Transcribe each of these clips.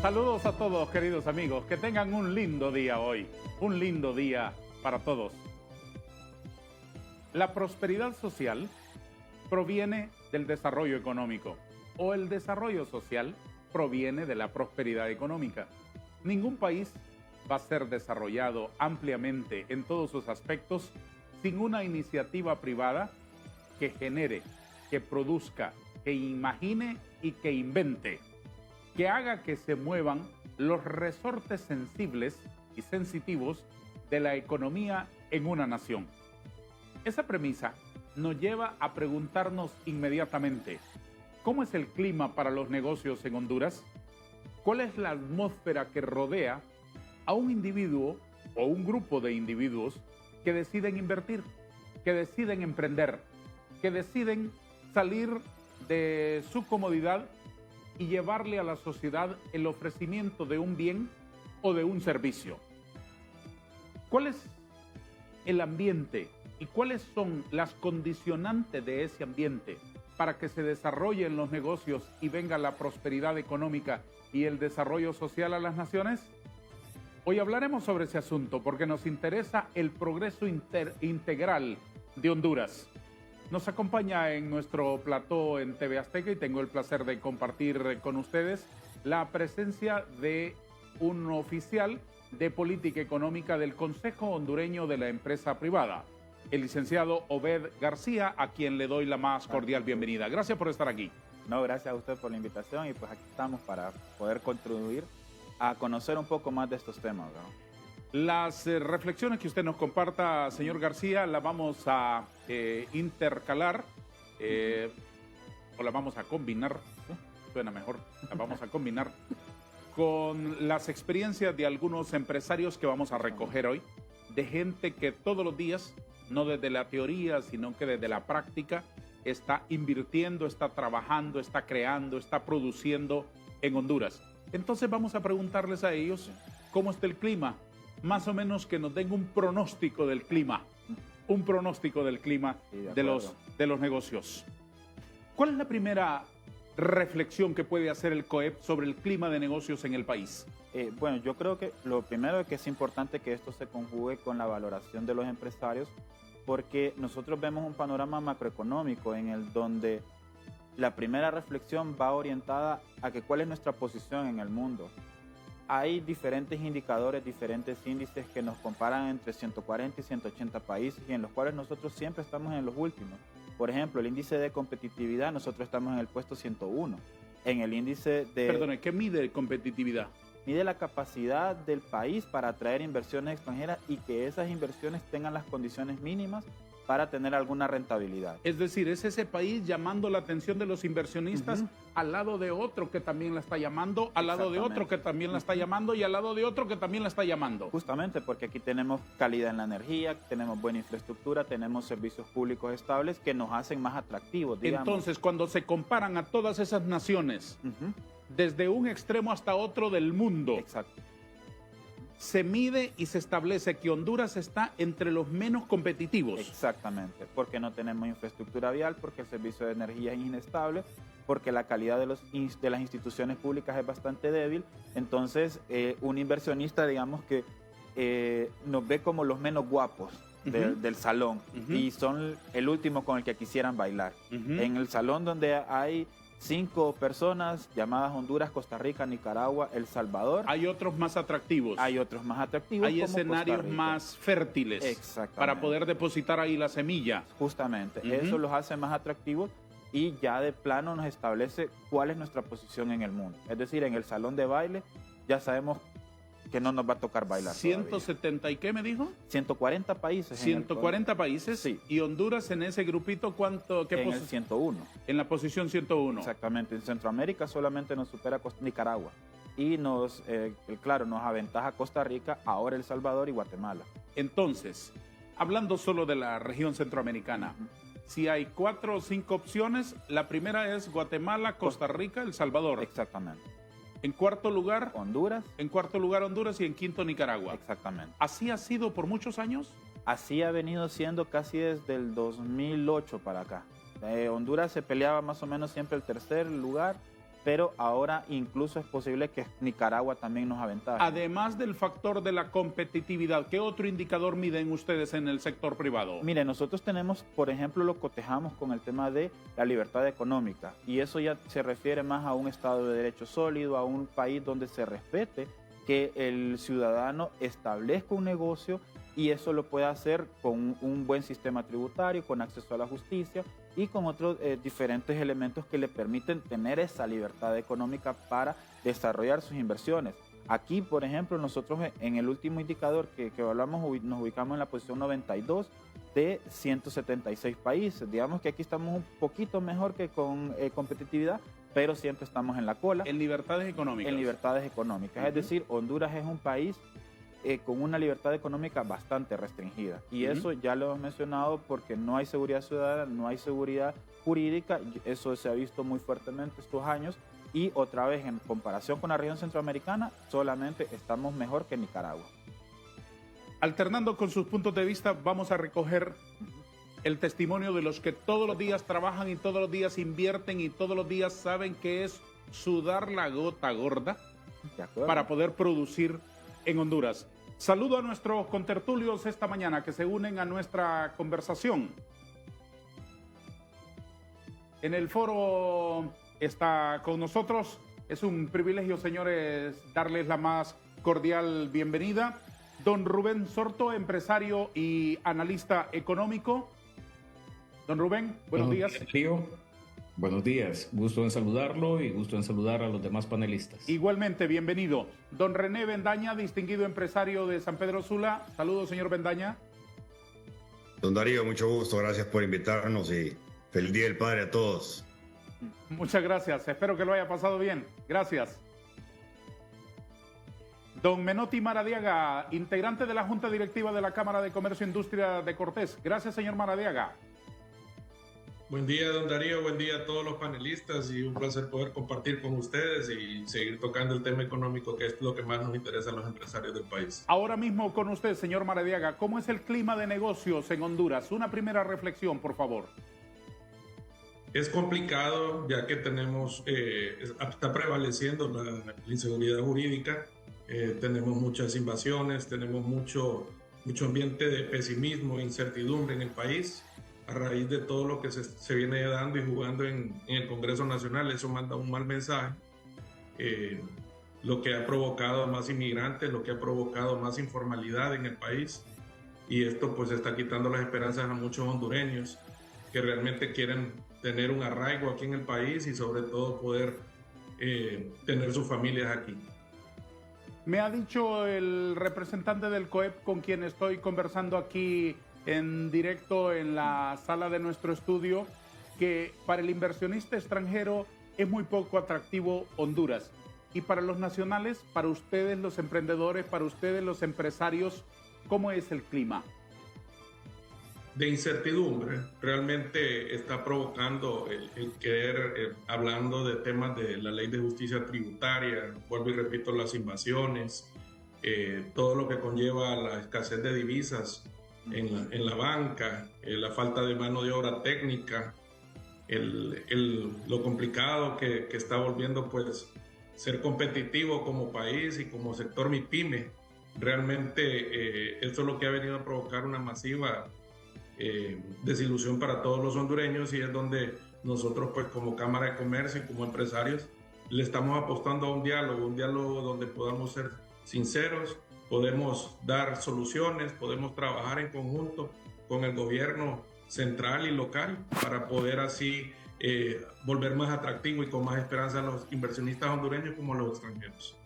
Saludos a todos, queridos amigos. Que tengan un lindo día hoy. Un lindo día para todos. La prosperidad social proviene del desarrollo económico o el desarrollo social proviene de la prosperidad económica. Ningún país va a ser desarrollado ampliamente en todos sus aspectos sin una iniciativa privada que genere, que produzca, que imagine y que invente, que haga que se muevan los resortes sensibles y sensitivos de la economía en una nación. Esa premisa nos lleva a preguntarnos inmediatamente, ¿cómo es el clima para los negocios en Honduras? ¿Cuál es la atmósfera que rodea a un individuo o un grupo de individuos que deciden invertir, que deciden emprender, que deciden salir de su comodidad y llevarle a la sociedad el ofrecimiento de un bien o de un servicio? ¿Cuál es el ambiente y cuáles son las condicionantes de ese ambiente para que se desarrollen los negocios y venga la prosperidad económica y el desarrollo social a las naciones? Hoy hablaremos sobre ese asunto porque nos interesa el progreso integral de Honduras. Nos acompaña en nuestro plató en TV Azteca y tengo el placer de compartir con ustedes la presencia de un oficial de política económica del Consejo Hondureño de la Empresa Privada, el licenciado Obed García, a quien le doy la más cordial bienvenida. Gracias por estar aquí. No, gracias a usted por la invitación y pues aquí estamos para poder contribuir a conocer un poco más de estos temas, ¿no? Las reflexiones que usted nos comparta, señor García, las vamos a intercalar o las vamos a combinar, ¿sí? Suena mejor, las vamos a combinar con las experiencias de algunos empresarios que vamos a recoger hoy, de gente que todos los días, no desde la teoría, sino que desde la práctica, está invirtiendo, está trabajando, está creando, está produciendo en Honduras. Entonces vamos a preguntarles a ellos cómo está el clima, más o menos que nos den un pronóstico del clima, Sí, de los negocios. ¿Cuál es la primera reflexión que puede hacer el COEP sobre el clima de negocios en el país? Bueno, yo creo que lo primero es que es importante que esto se conjugue con la valoración de los empresarios, porque nosotros vemos un panorama macroeconómico en el donde la primera reflexión va orientada a que cuál es nuestra posición en el mundo. Hay diferentes indicadores, diferentes índices que nos comparan entre 140 y 180 países y en los cuales nosotros siempre estamos en los últimos. Por ejemplo, el índice de competitividad, nosotros estamos en el puesto 101. En el índice de... Perdone, ¿qué mide competitividad? Mide la capacidad del país para atraer inversiones extranjeras y que esas inversiones tengan las condiciones mínimas para tener alguna rentabilidad. Es decir, es ese país llamando la atención de los inversionistas al lado de otro que también la está llamando, al lado de otro que también la está llamando y al lado de otro que también la está llamando. Justamente porque aquí tenemos calidad en la energía, tenemos buena infraestructura, tenemos servicios públicos estables que nos hacen más atractivos, digamos. Entonces, cuando se comparan a todas esas naciones, desde un extremo hasta otro del mundo, Exacto. se mide y se establece que Honduras está entre los menos competitivos. Exactamente, porque no tenemos infraestructura vial, porque el servicio de energía es inestable, porque la calidad de las instituciones públicas es bastante débil. Entonces, un inversionista, digamos que nos ve como los menos guapos del salón y son el último con el que quisieran bailar. En el salón donde hay 5 personas llamadas Honduras, Costa Rica, Nicaragua, El Salvador. Hay otros más atractivos. Hay otros más atractivos. Hay como escenarios Costa Rica. más fértiles. Exactamente. Para poder depositar ahí la semilla. Justamente, eso los hace más atractivos y ya de plano nos establece cuál es nuestra posición en el mundo. Es decir, en el salón de baile ya sabemos que no nos va a tocar bailar 170 todavía. ¿Y qué me dijo? 140 países. 140 países. Sí. ¿Y Honduras en ese grupito cuánto? ¿Qué en el 101. En la posición 101. Exactamente. En Centroamérica solamente nos supera Nicaragua. Y claro, nos aventaja Costa Rica, ahora El Salvador y Guatemala. Entonces, hablando solo de la región centroamericana, si hay 4 o 5 opciones, la primera es Guatemala, Costa Rica, El Salvador. Exactamente. En cuarto lugar, Honduras. En cuarto lugar, Honduras y en quinto, Nicaragua. Exactamente. ¿Así ha sido por muchos años? Así ha venido siendo casi desde el 2008 para acá. Honduras se peleaba más o menos siempre el tercer lugar pero ahora incluso es posible que Nicaragua también nos aventaje. Además del factor de la competitividad, ¿qué otro indicador miden ustedes en el sector privado? Mire, nosotros tenemos, por ejemplo, lo cotejamos con el tema de la libertad económica, y eso ya se refiere más a un Estado de Derecho sólido, a un país donde se respete que el ciudadano establezca un negocio, y eso lo puede hacer con un buen sistema tributario, con acceso a la justicia y con otros diferentes elementos que le permiten tener esa libertad económica para desarrollar sus inversiones. Aquí, por ejemplo, nosotros en el último indicador que evaluamos nos ubicamos en la posición 92 de 176 países. Digamos que aquí estamos un poquito mejor que con competitividad, pero siempre estamos en la cola. En libertades económicas. En libertades económicas. Es decir, Honduras es un país con una libertad económica bastante restringida. Y eso ya lo hemos mencionado porque no hay seguridad ciudadana, no hay seguridad jurídica. Eso se ha visto muy fuertemente estos años. Y otra vez, en comparación con la región centroamericana, solamente estamos mejor que Nicaragua. Alternando con sus puntos de vista, vamos a recoger el testimonio de los que todos los días trabajan y todos los días invierten y todos los días saben que es sudar la gota gorda para poder producir en Honduras. Saludo a nuestros contertulios esta mañana que se unen a nuestra conversación. En el foro está con nosotros. Es un privilegio, señores, darles la más cordial bienvenida. Don Rubén Sorto, empresario y analista económico. Don Rubén, buenos días. Río. Buenos días, gusto en saludarlo y gusto en saludar a los demás panelistas. Igualmente, bienvenido. Don René Bendaña, distinguido empresario de San Pedro Sula. Saludos, señor Bendaña. Don Darío, mucho gusto, gracias por invitarnos y feliz Día del Padre a todos. Muchas gracias, espero que lo haya pasado bien. Gracias. Don Menotti Maradiaga, integrante de la Junta Directiva de la Cámara de Comercio e Industria de Cortés. Gracias, señor Maradiaga. Buen día, don Darío, buen día a todos los panelistas y un placer poder compartir con ustedes y seguir tocando el tema económico, que es lo que más nos interesa a los empresarios del país. Ahora mismo con usted, señor Maradiaga, ¿cómo es el clima de negocios en Honduras? Una primera reflexión, por favor. Es complicado, ya que tenemos, está prevaleciendo la inseguridad jurídica, tenemos muchas invasiones, tenemos mucho ambiente de pesimismo e incertidumbre en el país. A raíz de todo lo que se viene dando y jugando en el Congreso Nacional, eso manda un mal mensaje, lo que ha provocado más inmigrantes, lo que ha provocado más informalidad en el país, y esto pues está quitando las esperanzas a muchos hondureños que realmente quieren tener un arraigo aquí en el país y sobre todo poder tener sus familias aquí. Me ha dicho el representante del COEP con quien estoy conversando aquí en directo en la sala de nuestro estudio, que para el inversionista extranjero es muy poco atractivo Honduras. Y para los nacionales, para ustedes los emprendedores, para ustedes los empresarios, ¿cómo es el clima? De incertidumbre, realmente está provocando el querer, hablando de temas de la ley de justicia tributaria, vuelvo y repito, las invasiones, todo lo que conlleva la escasez de divisas en la banca, la falta de mano de obra técnica, lo complicado que está volviendo pues ser competitivo como país y como sector MIPYME. Realmente esto es lo que ha venido a provocar una masiva desilusión para todos los hondureños, y es donde nosotros pues como Cámara de Comercio y como empresarios le estamos apostando a un diálogo donde podamos ser sinceros, podemos dar soluciones, podemos trabajar en conjunto con el gobierno central y local para poder así volver más atractivo y con más esperanza a los inversionistas hondureños como a los extranjeros.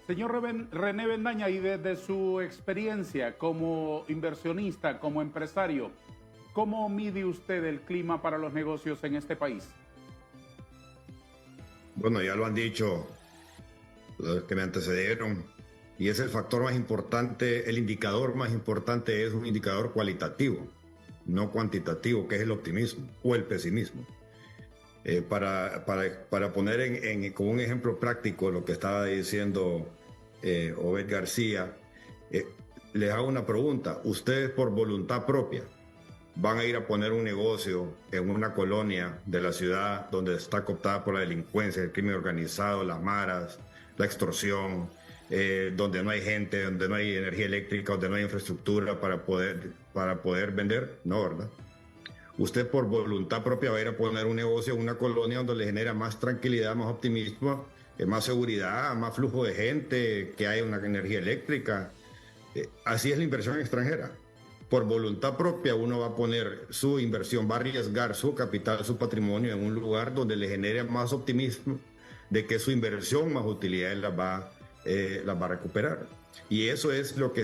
Señor René Bendaña, y desde su experiencia como inversionista, como empresario, ¿cómo mide usted el clima para los negocios en este país? Bueno, ya lo han dicho los que me antecedieron, y es el factor más importante, el indicador más importante es un indicador cualitativo, no cuantitativo, que es el optimismo o el pesimismo. Para poner como un ejemplo práctico lo que estaba diciendo Obed García, les hago una pregunta. ¿Ustedes por voluntad propia van a ir a poner un negocio en una colonia de la ciudad donde está cooptada por la delincuencia, el crimen organizado, las maras, la extorsión, donde no hay gente, donde no hay energía eléctrica, donde no hay infraestructura para poder vender? No, ¿verdad? Usted por voluntad propia va a ir a poner un negocio en una colonia donde le genera más tranquilidad, más optimismo, más seguridad, más flujo de gente, que haya una energía eléctrica. Así es la inversión extranjera. Por voluntad propia uno va a poner su inversión, va a arriesgar su capital, su patrimonio en un lugar donde le genere más optimismo de que su inversión más utilidades las va a recuperar. Y eso es lo que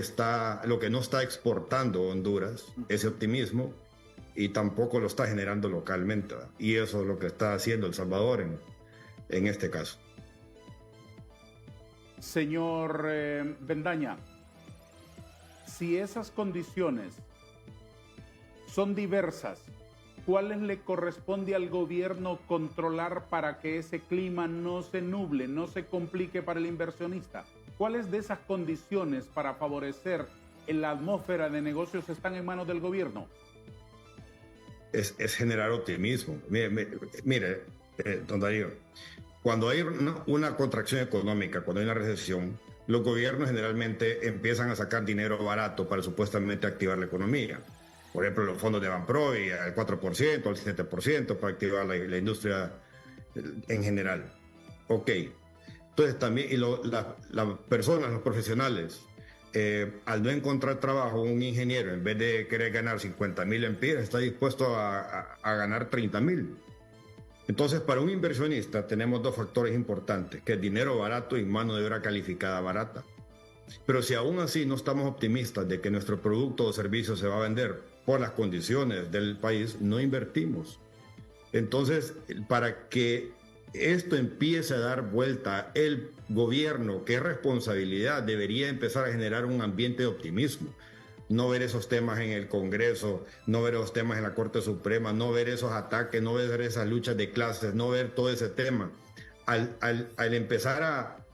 no está exportando Honduras, ese optimismo, y tampoco lo está generando localmente, ¿verdad? Y eso es lo que está haciendo El Salvador en este caso. Señor Bendaña, si esas condiciones son diversas, ¿cuáles le corresponde al gobierno controlar para que ese clima no se nuble, no se complique para el inversionista? ¿Cuáles de esas condiciones para favorecer la atmósfera de negocios están en manos del gobierno? Es generar optimismo. Mire, don Darío, cuando hay una contracción económica, cuando hay una recesión, los gobiernos generalmente empiezan a sacar dinero barato para supuestamente activar la economía. Por ejemplo, los fondos de Banproy al 4%, al 7% para activar la industria en general. Ok. Entonces también, y las personas, los profesionales, al no encontrar trabajo, un ingeniero, en vez de querer ganar 50,000 lempiras, está dispuesto a ganar 30,000. Entonces, para un inversionista tenemos dos factores importantes, que es dinero barato y mano de obra calificada barata. Pero si aún así no estamos optimistas de que nuestro producto o servicio se va a vender por las condiciones del país, no invertimos. Entonces, para que esto empiece a dar vuelta, el gobierno, que es responsabilidad, debería empezar a generar un ambiente de optimismo. No ver esos temas en el Congreso, no ver esos temas en la Corte Suprema, no ver esos ataques, no ver esas luchas de clases, no ver todo ese tema. Al empezar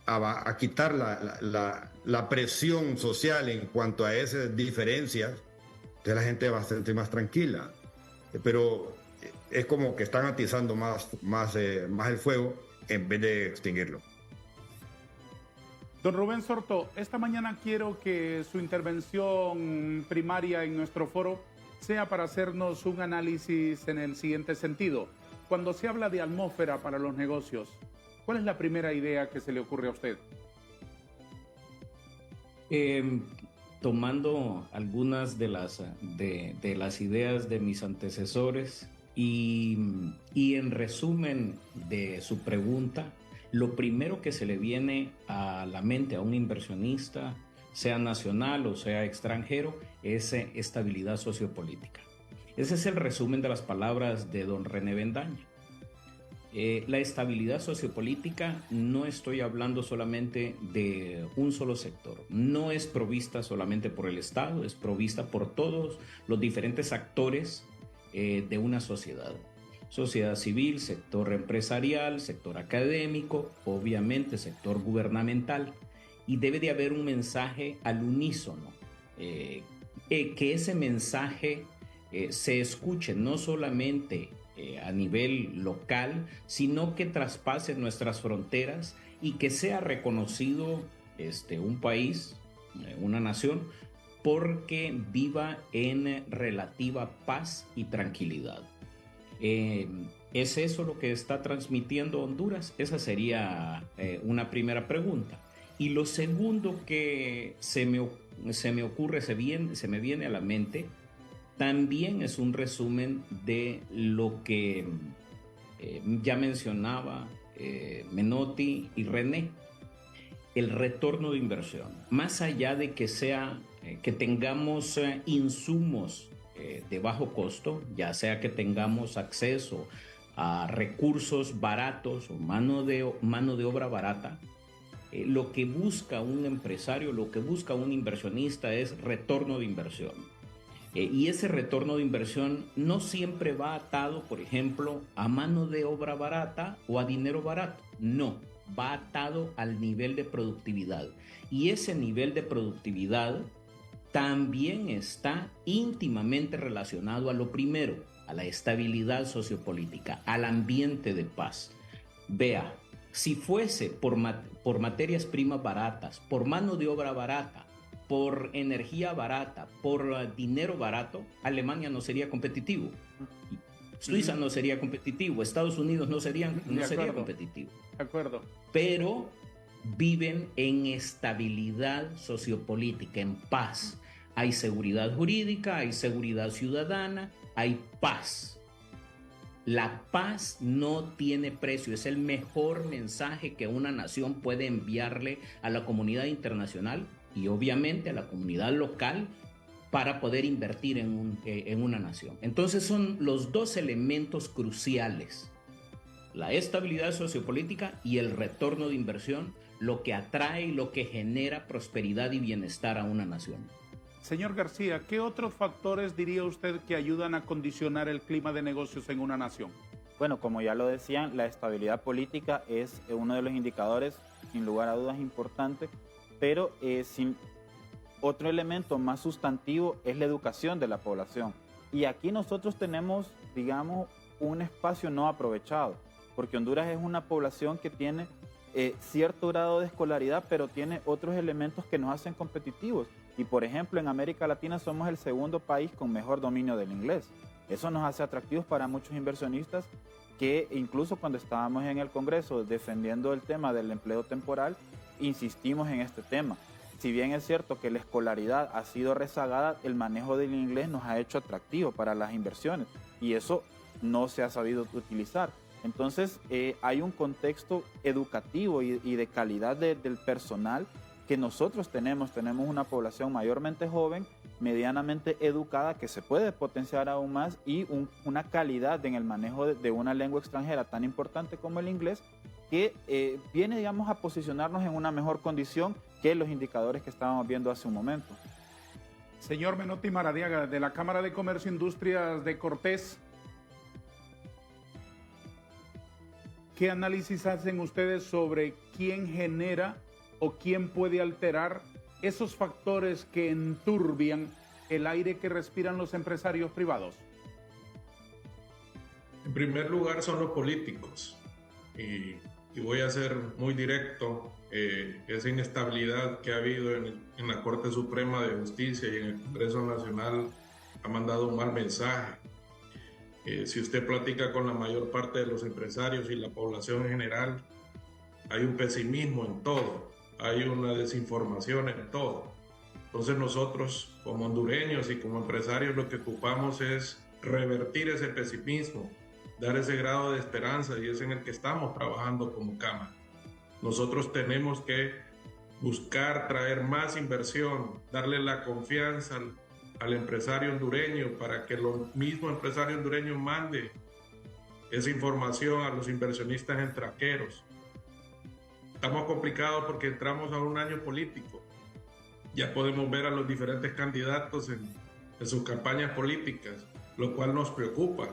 a quitar la presión social en cuanto a esas diferencias, entonces la gente va a sentir más tranquila. Pero es como que están atizando más el fuego en vez de extinguirlo. Don Rubén Sorto, esta mañana quiero que su intervención primaria en nuestro foro sea para hacernos un análisis en el siguiente sentido. Cuando se habla de atmósfera para los negocios, ¿cuál es la primera idea que se le ocurre a usted? Tomando algunas de las ideas de mis antecesores y en resumen de su pregunta, lo primero que se le viene a la mente a un inversionista, sea nacional o sea extranjero, es estabilidad sociopolítica. Ese es el resumen de las palabras de don René Bendaña. La estabilidad sociopolítica, no estoy hablando solamente de un solo sector, no es provista solamente por el Estado, es provista por todos los diferentes actores de una sociedad. Sociedad civil, sector empresarial, sector académico, obviamente sector gubernamental, y debe de haber un mensaje al unísono, que ese mensaje se escuche no solamente a nivel local, sino que traspase nuestras fronteras y que sea reconocido un país, una nación, porque viva en relativa paz y tranquilidad. ¿Es eso lo que está transmitiendo Honduras? Esa sería una primera pregunta. Y lo segundo que se me ocurre, se me viene a la mente, también es un resumen de lo que ya mencionaba Menotti y René, el retorno de inversión. Más allá de que tengamos insumos de bajo costo, ya sea que tengamos acceso a recursos baratos o mano de obra barata, lo que busca un empresario, lo que busca un inversionista es retorno de inversión. Y ese retorno de inversión no siempre va atado, por ejemplo, a mano de obra barata o a dinero barato. No, va atado al nivel de productividad. Y ese nivel de productividad también está íntimamente relacionado a lo primero, a la estabilidad sociopolítica, al ambiente de paz. Vea, si fuese por materias primas baratas, por mano de obra barata, por energía barata, por dinero barato, Alemania no sería competitivo. Suiza no sería competitivo, Estados Unidos no sería competitivo. De acuerdo. Pero viven en estabilidad sociopolítica, en paz. Hay seguridad jurídica, hay seguridad ciudadana, hay paz. La paz no tiene precio, es el mejor mensaje que una nación puede enviarle a la comunidad internacional y obviamente a la comunidad local para poder invertir en una nación. Entonces son los dos elementos cruciales, la estabilidad sociopolítica y el retorno de inversión, lo que atrae y lo que genera prosperidad y bienestar a una nación. Señor García, ¿qué otros factores diría usted que ayudan a condicionar el clima de negocios en una nación? Bueno, como ya lo decían, la estabilidad política es uno de los indicadores, sin lugar a dudas, importante, pero otro elemento más sustantivo es la educación de la población. Y aquí nosotros tenemos, digamos, un espacio no aprovechado, porque Honduras es una población que tiene cierto grado de escolaridad, pero tiene otros elementos que nos hacen competitivos. Y por ejemplo, en América Latina somos el segundo país con mejor dominio del inglés. Eso nos hace atractivos para muchos inversionistas que incluso cuando estábamos en el Congreso defendiendo el tema del empleo temporal, insistimos en este tema. Si bien es cierto que la escolaridad ha sido rezagada, el manejo del inglés nos ha hecho atractivo para las inversiones y eso no se ha sabido utilizar. Entonces hay un contexto educativo y de calidad del personal que nosotros tenemos una población mayormente joven, medianamente educada, que se puede potenciar aún más y una calidad en el manejo de una lengua extranjera tan importante como el inglés, que viene, digamos, a posicionarnos en una mejor condición que los indicadores que estábamos viendo hace un momento. Señor Menotti Maradiaga, de la Cámara de Comercio e Industrias de Cortés, ¿qué análisis hacen ustedes sobre quién genera o quién puede alterar esos factores que enturbian el aire que respiran los empresarios privados? En primer lugar son los políticos y voy a ser muy directo. Esa inestabilidad que ha habido en la Corte Suprema de Justicia y en el Congreso Nacional ha mandado un mal mensaje. Si usted platica con la mayor parte de los empresarios y la población en general, hay un pesimismo en todo, hay una desinformación en todo. Entonces nosotros como hondureños y como empresarios lo que ocupamos es revertir ese pesimismo, dar ese grado de esperanza, y es en el que estamos trabajando como Cámara. Nosotros tenemos que buscar traer más inversión, darle la confianza al empresario hondureño para que el mismo empresario hondureño mande esa información a los inversionistas extranjeros. Estamos complicados porque entramos a un año político. Ya podemos ver a los diferentes candidatos en sus campañas políticas, lo cual nos preocupa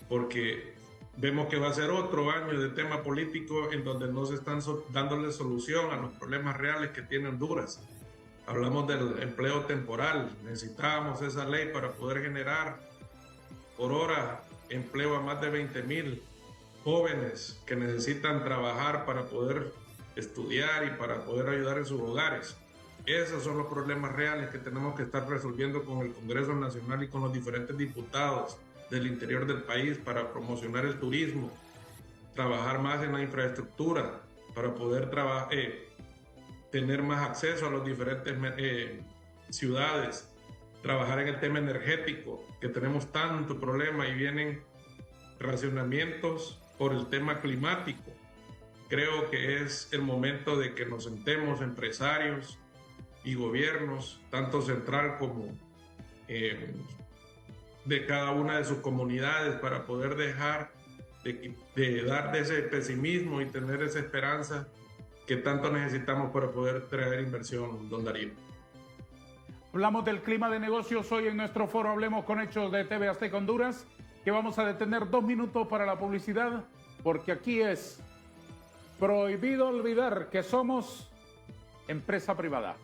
porque vemos que va a ser otro año de tema político en donde no se están dándole solución a los problemas reales que tiene Honduras. Hablamos del empleo temporal, necesitábamos esa ley para poder generar por hora empleo a más de 20,000 jóvenes que necesitan trabajar para poder estudiar y para poder ayudar en sus hogares. Esos son los problemas reales que tenemos que estar resolviendo con el Congreso Nacional y con los diferentes diputados del interior del país para promocionar el turismo, trabajar más en la infraestructura para poder tener más acceso a las diferentes ciudades, trabajar en el tema energético, que tenemos tanto problema y vienen racionamientos por el tema climático. Creo que es el momento de que nos sentemos empresarios y gobiernos, tanto central como de cada una de sus comunidades, para poder dejar de dar de ese pesimismo y tener esa esperanza que tanto necesitamos para poder traer inversión, don Darío. Hablamos del clima de negocios hoy en nuestro foro Hablemos con Hechos de TV Azteca Honduras, que vamos a detener 2 minutos para la publicidad, porque aquí es prohibido olvidar que somos empresa privada.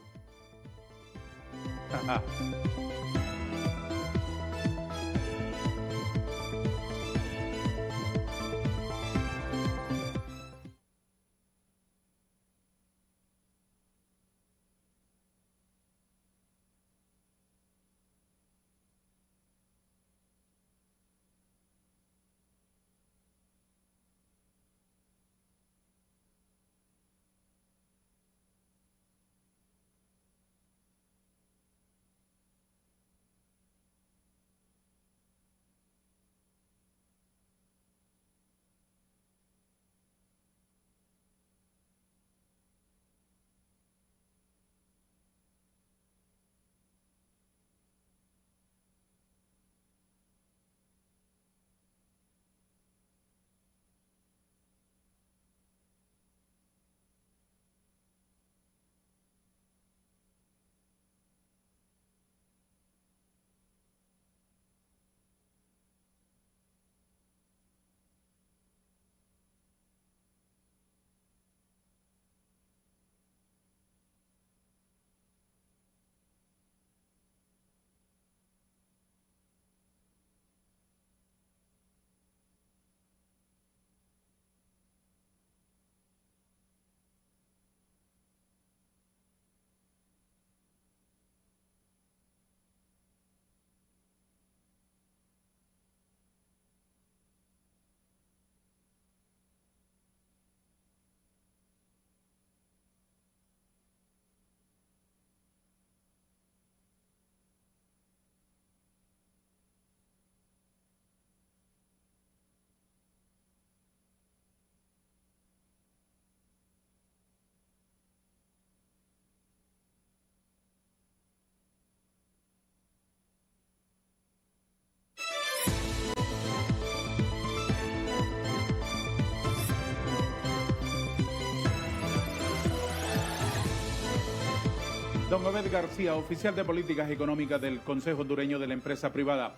Don Obed García, oficial de Políticas Económicas del Consejo Hondureño de la Empresa Privada.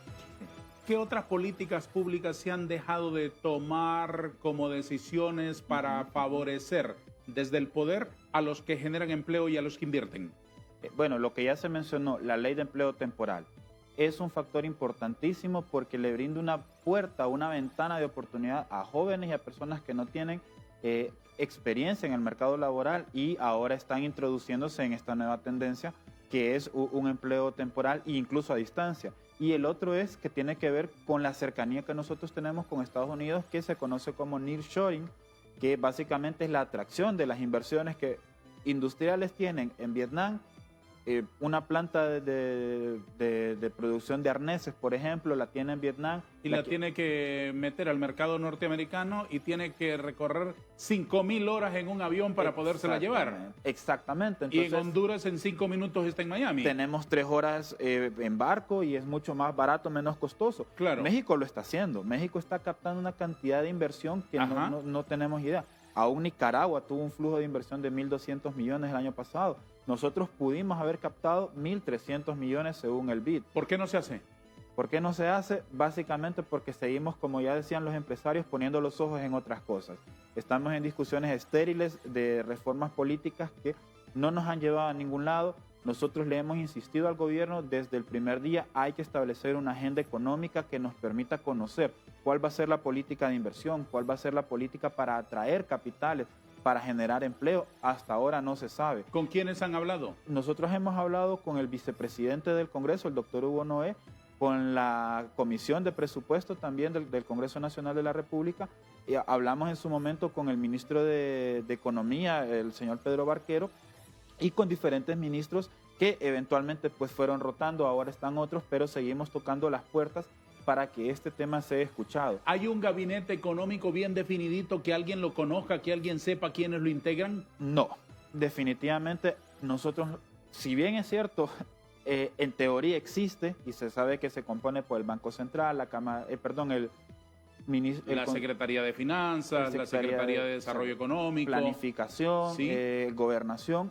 ¿Qué otras políticas públicas se han dejado de tomar como decisiones para favorecer desde el poder a los que generan empleo y a los que invierten? Bueno, lo que ya se mencionó, la ley de empleo temporal, es un factor importantísimo porque le brinda una puerta, una ventana de oportunidad a jóvenes y a personas que no tienen experiencia en el mercado laboral y ahora están introduciéndose en esta nueva tendencia que es un empleo temporal e incluso a distancia. Y el otro es que tiene que ver con la cercanía que nosotros tenemos con Estados Unidos, que se conoce como nearshoring, que básicamente es la atracción de las inversiones que industriales tienen en Vietnam. Una planta de producción de arneses, por ejemplo, la tiene en Vietnam. Y la tiene que meter al mercado norteamericano y tiene que recorrer 5.000 horas en un avión para podérsela llevar. Exactamente. Entonces, y en Honduras en 5 minutos está en Miami. Tenemos 3 horas en barco y es mucho más barato, menos costoso. Claro. México lo está haciendo. México está captando una cantidad de inversión que no tenemos idea. Aún Nicaragua tuvo un flujo de inversión de 1.200 millones el año pasado. Nosotros pudimos haber captado 1.300 millones según el BID. ¿Por qué no se hace? ¿Por qué no se hace? Básicamente porque seguimos, como ya decían los empresarios, poniendo los ojos en otras cosas. Estamos en discusiones estériles de reformas políticas que no nos han llevado a ningún lado. Nosotros le hemos insistido al gobierno desde el primer día, hay que establecer una agenda económica que nos permita conocer cuál va a ser la política de inversión, cuál va a ser la política para atraer capitales, para generar empleo. Hasta ahora no se sabe. ¿Con quiénes han hablado? Nosotros hemos hablado con el vicepresidente del Congreso, el doctor Hugo Noé, con la Comisión de Presupuesto también del Congreso Nacional de la República. Y hablamos en su momento con el ministro de Economía, el señor Pedro Barquero, y con diferentes ministros que eventualmente pues fueron rotando, ahora están otros, pero seguimos tocando las puertas para que este tema sea escuchado. ¿Hay un gabinete económico bien definidito, que alguien lo conozca, que alguien sepa quiénes lo integran? No, definitivamente nosotros, si bien es cierto, en teoría existe y se sabe que se compone por el Banco Central, la Cámara, la Secretaría de Finanzas, la Secretaría de Desarrollo Económico, Planificación, ¿sí? Gobernación.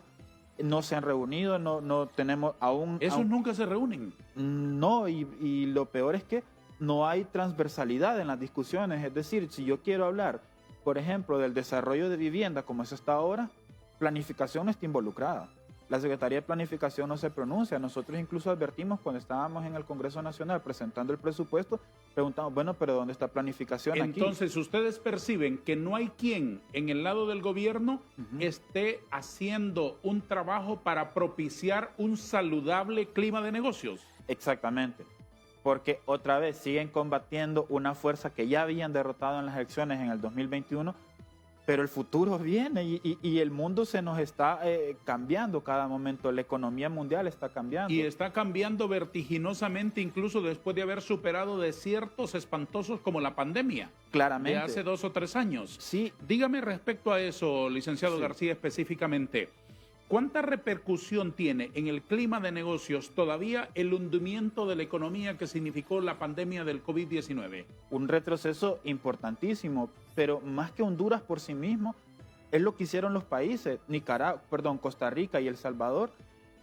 No se han reunido, no tenemos aún... ¿Esos nunca se reúnen? No, y lo peor es que no hay transversalidad en las discusiones. Es decir, si yo quiero hablar, por ejemplo, del desarrollo de vivienda como es hasta ahora, planificación no está involucrada. la Secretaría de Planificación no se pronuncia. Nosotros incluso advertimos cuando estábamos en el Congreso Nacional presentando el presupuesto, preguntamos, bueno, pero ¿dónde está planificación aquí? Entonces, ustedes perciben que no hay quien en el lado del gobierno esté haciendo un trabajo para propiciar un saludable clima de negocios. Exactamente, porque otra vez siguen combatiendo una fuerza que ya habían derrotado en las elecciones en el 2021, pero el futuro viene y el mundo se nos está cambiando cada momento, la economía mundial está cambiando. Y está cambiando vertiginosamente, incluso después de haber superado desiertos espantosos como la pandemia. Claramente. De hace 2 o 3 años. Sí. Dígame respecto a eso, licenciado García, específicamente. ¿Cuánta repercusión tiene en el clima de negocios todavía el hundimiento de la economía que significó la pandemia del COVID-19? Un retroceso importantísimo, pero más que Honduras por sí mismo, es lo que hicieron los países, Costa Rica y El Salvador,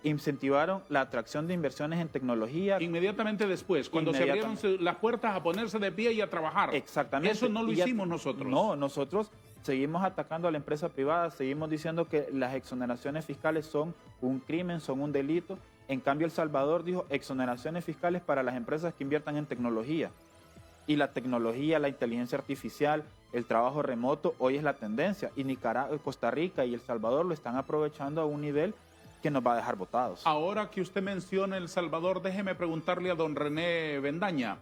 incentivaron la atracción de inversiones en tecnología. Inmediatamente después, cuando se abrieron las puertas a ponerse de pie y a trabajar. Exactamente. Eso no lo hicimos nosotros. No, nosotros seguimos atacando a la empresa privada, seguimos diciendo que las exoneraciones fiscales son un crimen, son un delito. En cambio, El Salvador dijo exoneraciones fiscales para las empresas que inviertan en tecnología. Y la tecnología, la inteligencia artificial, el trabajo remoto, hoy es la tendencia. Y Costa Rica y El Salvador lo están aprovechando a un nivel que nos va a dejar botados. Ahora que usted menciona El Salvador, déjeme preguntarle a don René Bendaña.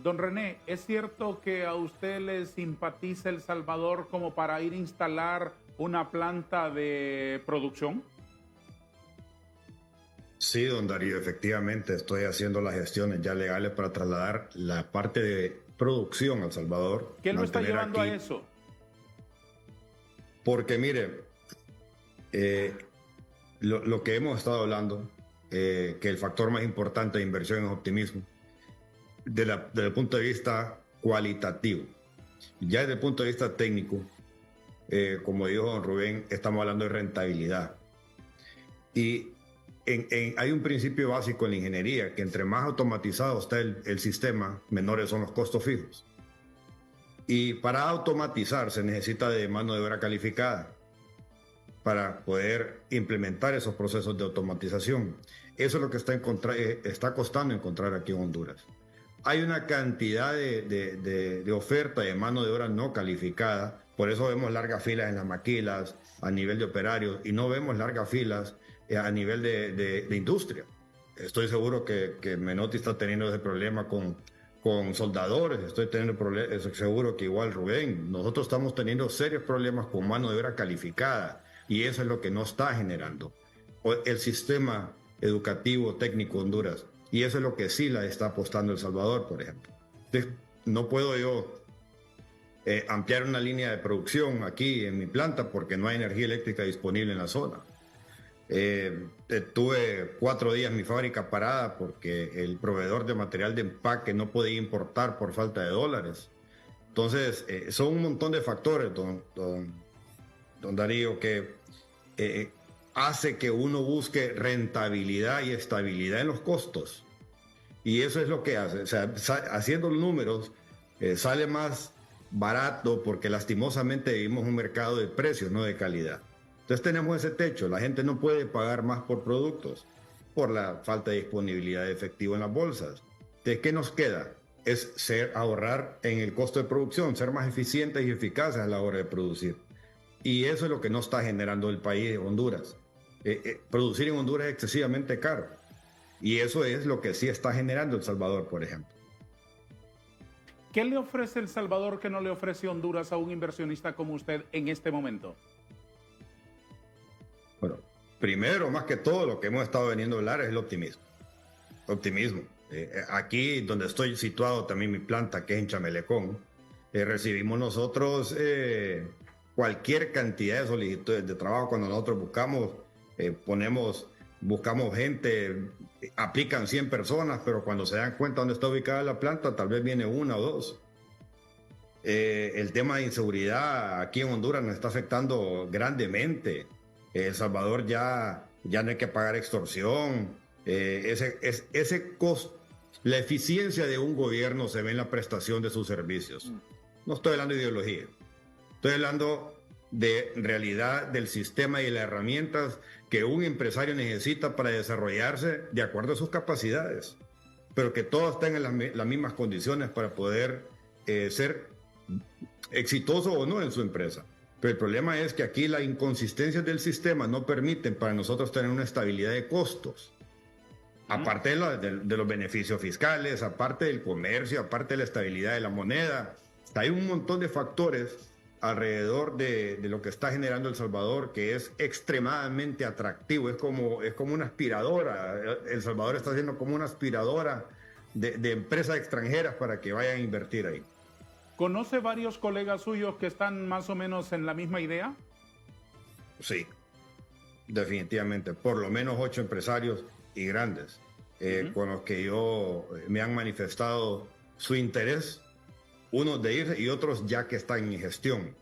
Don René, ¿es cierto que a usted le simpatiza El Salvador como para ir a instalar una planta de producción? Sí, don Darío, efectivamente estoy haciendo las gestiones ya legales para trasladar la parte de producción a El Salvador. ¿Qué lo está llevando aquí, a eso? Porque mire, lo que hemos estado hablando, que el factor más importante de inversión es optimismo, desde el punto de vista cualitativo. Ya desde el punto de vista técnico, como dijo don Rubén, estamos hablando de rentabilidad. Y hay un principio básico en la ingeniería, que entre más automatizado está el sistema, menores son los costos fijos. Y para automatizar se necesita de mano de obra calificada para poder implementar esos procesos de automatización. Eso es lo que está costando encontrar aquí en Honduras. Hay una cantidad de oferta de mano de obra no calificada, por eso vemos largas filas en las maquilas a nivel de operarios y no vemos largas filas a nivel de industria. Estoy seguro que Menotti está teniendo ese problema con soldadores, estoy seguro que igual Rubén, nosotros estamos teniendo serios problemas con mano de obra calificada y eso es lo que no está generando el sistema educativo técnico de Honduras. Y eso es lo que sí la está apostando El Salvador, por ejemplo. Entonces, no puedo yo ampliar una línea de producción aquí en mi planta porque no hay energía eléctrica disponible en la zona. Tuve 4 días mi fábrica parada porque el proveedor de material de empaque no podía importar por falta de dólares. Entonces, son un montón de factores, don Darío, que hace que uno busque rentabilidad y estabilidad en los costos. Y eso es lo que hace. O sea, haciendo los números, sale más barato porque lastimosamente vivimos un mercado de precios, no de calidad. Entonces tenemos ese techo. La gente no puede pagar más por productos por la falta de disponibilidad de efectivo en las bolsas. Entonces, ¿qué nos queda? Es ahorrar en el costo de producción, ser más eficientes y eficaces a la hora de producir. Y eso es lo que no está generando el país de Honduras. Producir en Honduras es excesivamente caro. Y eso es lo que sí está generando El Salvador, por ejemplo. ¿Qué le ofrece El Salvador que no le ofrece Honduras a un inversionista como usted en este momento? Bueno, primero, más que todo, lo que hemos estado veniendo a hablar es el optimismo. Optimismo. Aquí donde estoy situado también mi planta, que es en Chamelecón, recibimos nosotros cualquier cantidad de solicitudes de trabajo. Cuando nosotros buscamos gente, aplican 100 personas, pero cuando se dan cuenta dónde está ubicada la planta, tal vez viene 1 o 2. El tema de inseguridad aquí en Honduras nos está afectando grandemente. El Salvador ya no hay que pagar extorsión. Ese costo, la eficiencia de un gobierno se ve en la prestación de sus servicios. No estoy hablando de ideología. Estoy hablando de realidad del sistema y las herramientas que un empresario necesita para desarrollarse de acuerdo a sus capacidades, pero que todos tengan las mismas condiciones para poder ser exitoso o no en su empresa. Pero el problema es que aquí las inconsistencias del sistema no permiten para nosotros tener una estabilidad de costos. Aparte de los beneficios fiscales, aparte del comercio, aparte de la estabilidad de la moneda. Hay un montón de factores alrededor de lo que está generando El Salvador que es extremadamente atractivo. Es como una aspiradora. El Salvador está siendo como una aspiradora de empresas extranjeras para que vayan a invertir ahí. ¿Conoce varios colegas suyos que están más o menos en la misma idea? Sí, definitivamente. Por lo menos 8 empresarios y grandes con los que me han manifestado su interés, unos de ir y otros ya que están en gestión.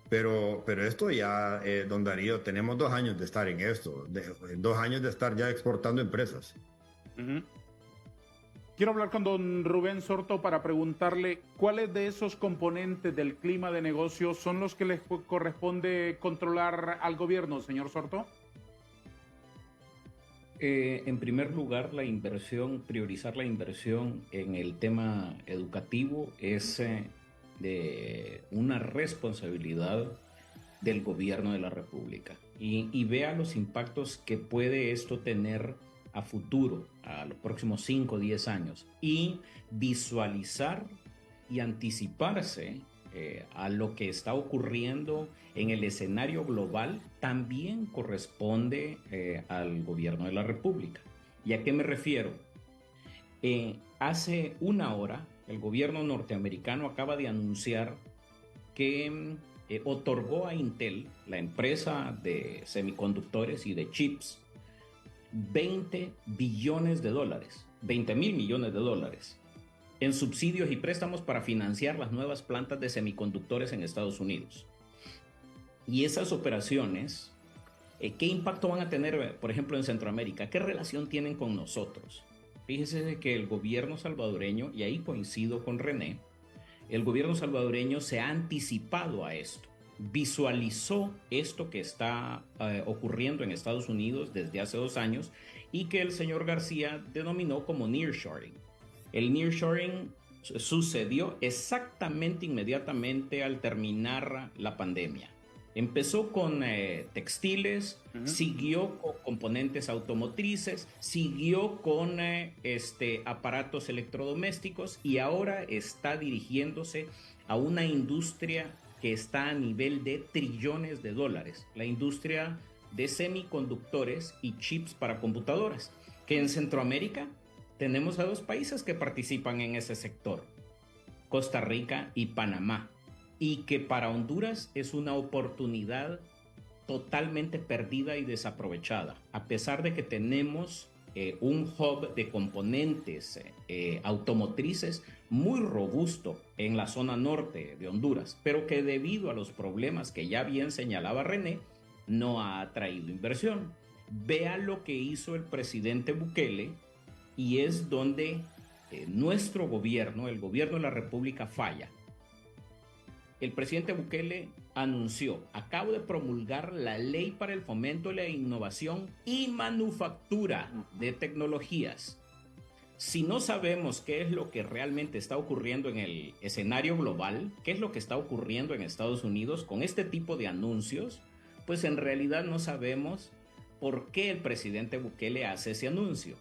Pero esto ya, don Darío, tenemos 2 años de estar en esto, 2 años de estar ya exportando empresas. Quiero hablar con don Rubén Sorto para preguntarle cuáles de esos componentes del clima de negocios son los que les corresponde controlar al gobierno, señor Sorto. En primer lugar, priorizar la inversión en el tema educativo es de una responsabilidad del gobierno de la República. Y vea los impactos que puede esto tener a futuro, a los próximos 5 o 10 años, y visualizar y anticiparse a lo que está ocurriendo en el escenario global también corresponde al gobierno de la República. ¿Y a qué me refiero? Hace una hora, el gobierno norteamericano acaba de anunciar que otorgó a Intel, la empresa de semiconductores y de chips, $20 billones, $20 mil millones en subsidios y préstamos para financiar las nuevas plantas de semiconductores en Estados Unidos. Y esas operaciones, ¿qué impacto van a tener, por ejemplo, en Centroamérica? ¿Qué relación tienen con nosotros? Fíjese de que el gobierno salvadoreño, y ahí coincido con René, el gobierno salvadoreño se ha anticipado a esto. Visualizó esto que está ocurriendo en Estados Unidos desde hace 2 años y que el señor García denominó como nearshoring. El nearshoring sucedió exactamente inmediatamente al terminar la pandemia. Empezó con textiles, siguió con componentes automotrices, siguió con aparatos electrodomésticos y ahora está dirigiéndose a una industria que está a nivel de trillones de dólares, la industria de semiconductores y chips para computadoras, que en Centroamérica tenemos a 2 países que participan en ese sector, Costa Rica y Panamá, y que para Honduras es una oportunidad totalmente perdida y desaprovechada, a pesar de que tenemos un hub de componentes automotrices muy robusto en la zona norte de Honduras, pero que debido a los problemas que ya bien señalaba René, no ha atraído inversión. Vea lo que hizo el presidente Bukele y es donde nuestro gobierno, el gobierno de la República, falla. El presidente Bukele anunció, acabo de promulgar la ley para el fomento de la innovación y manufactura de tecnologías. Si no sabemos qué es lo que realmente está ocurriendo en el escenario global, qué es lo que está ocurriendo en Estados Unidos con este tipo de anuncios, pues en realidad no sabemos por qué el presidente Bukele hace ese anuncio.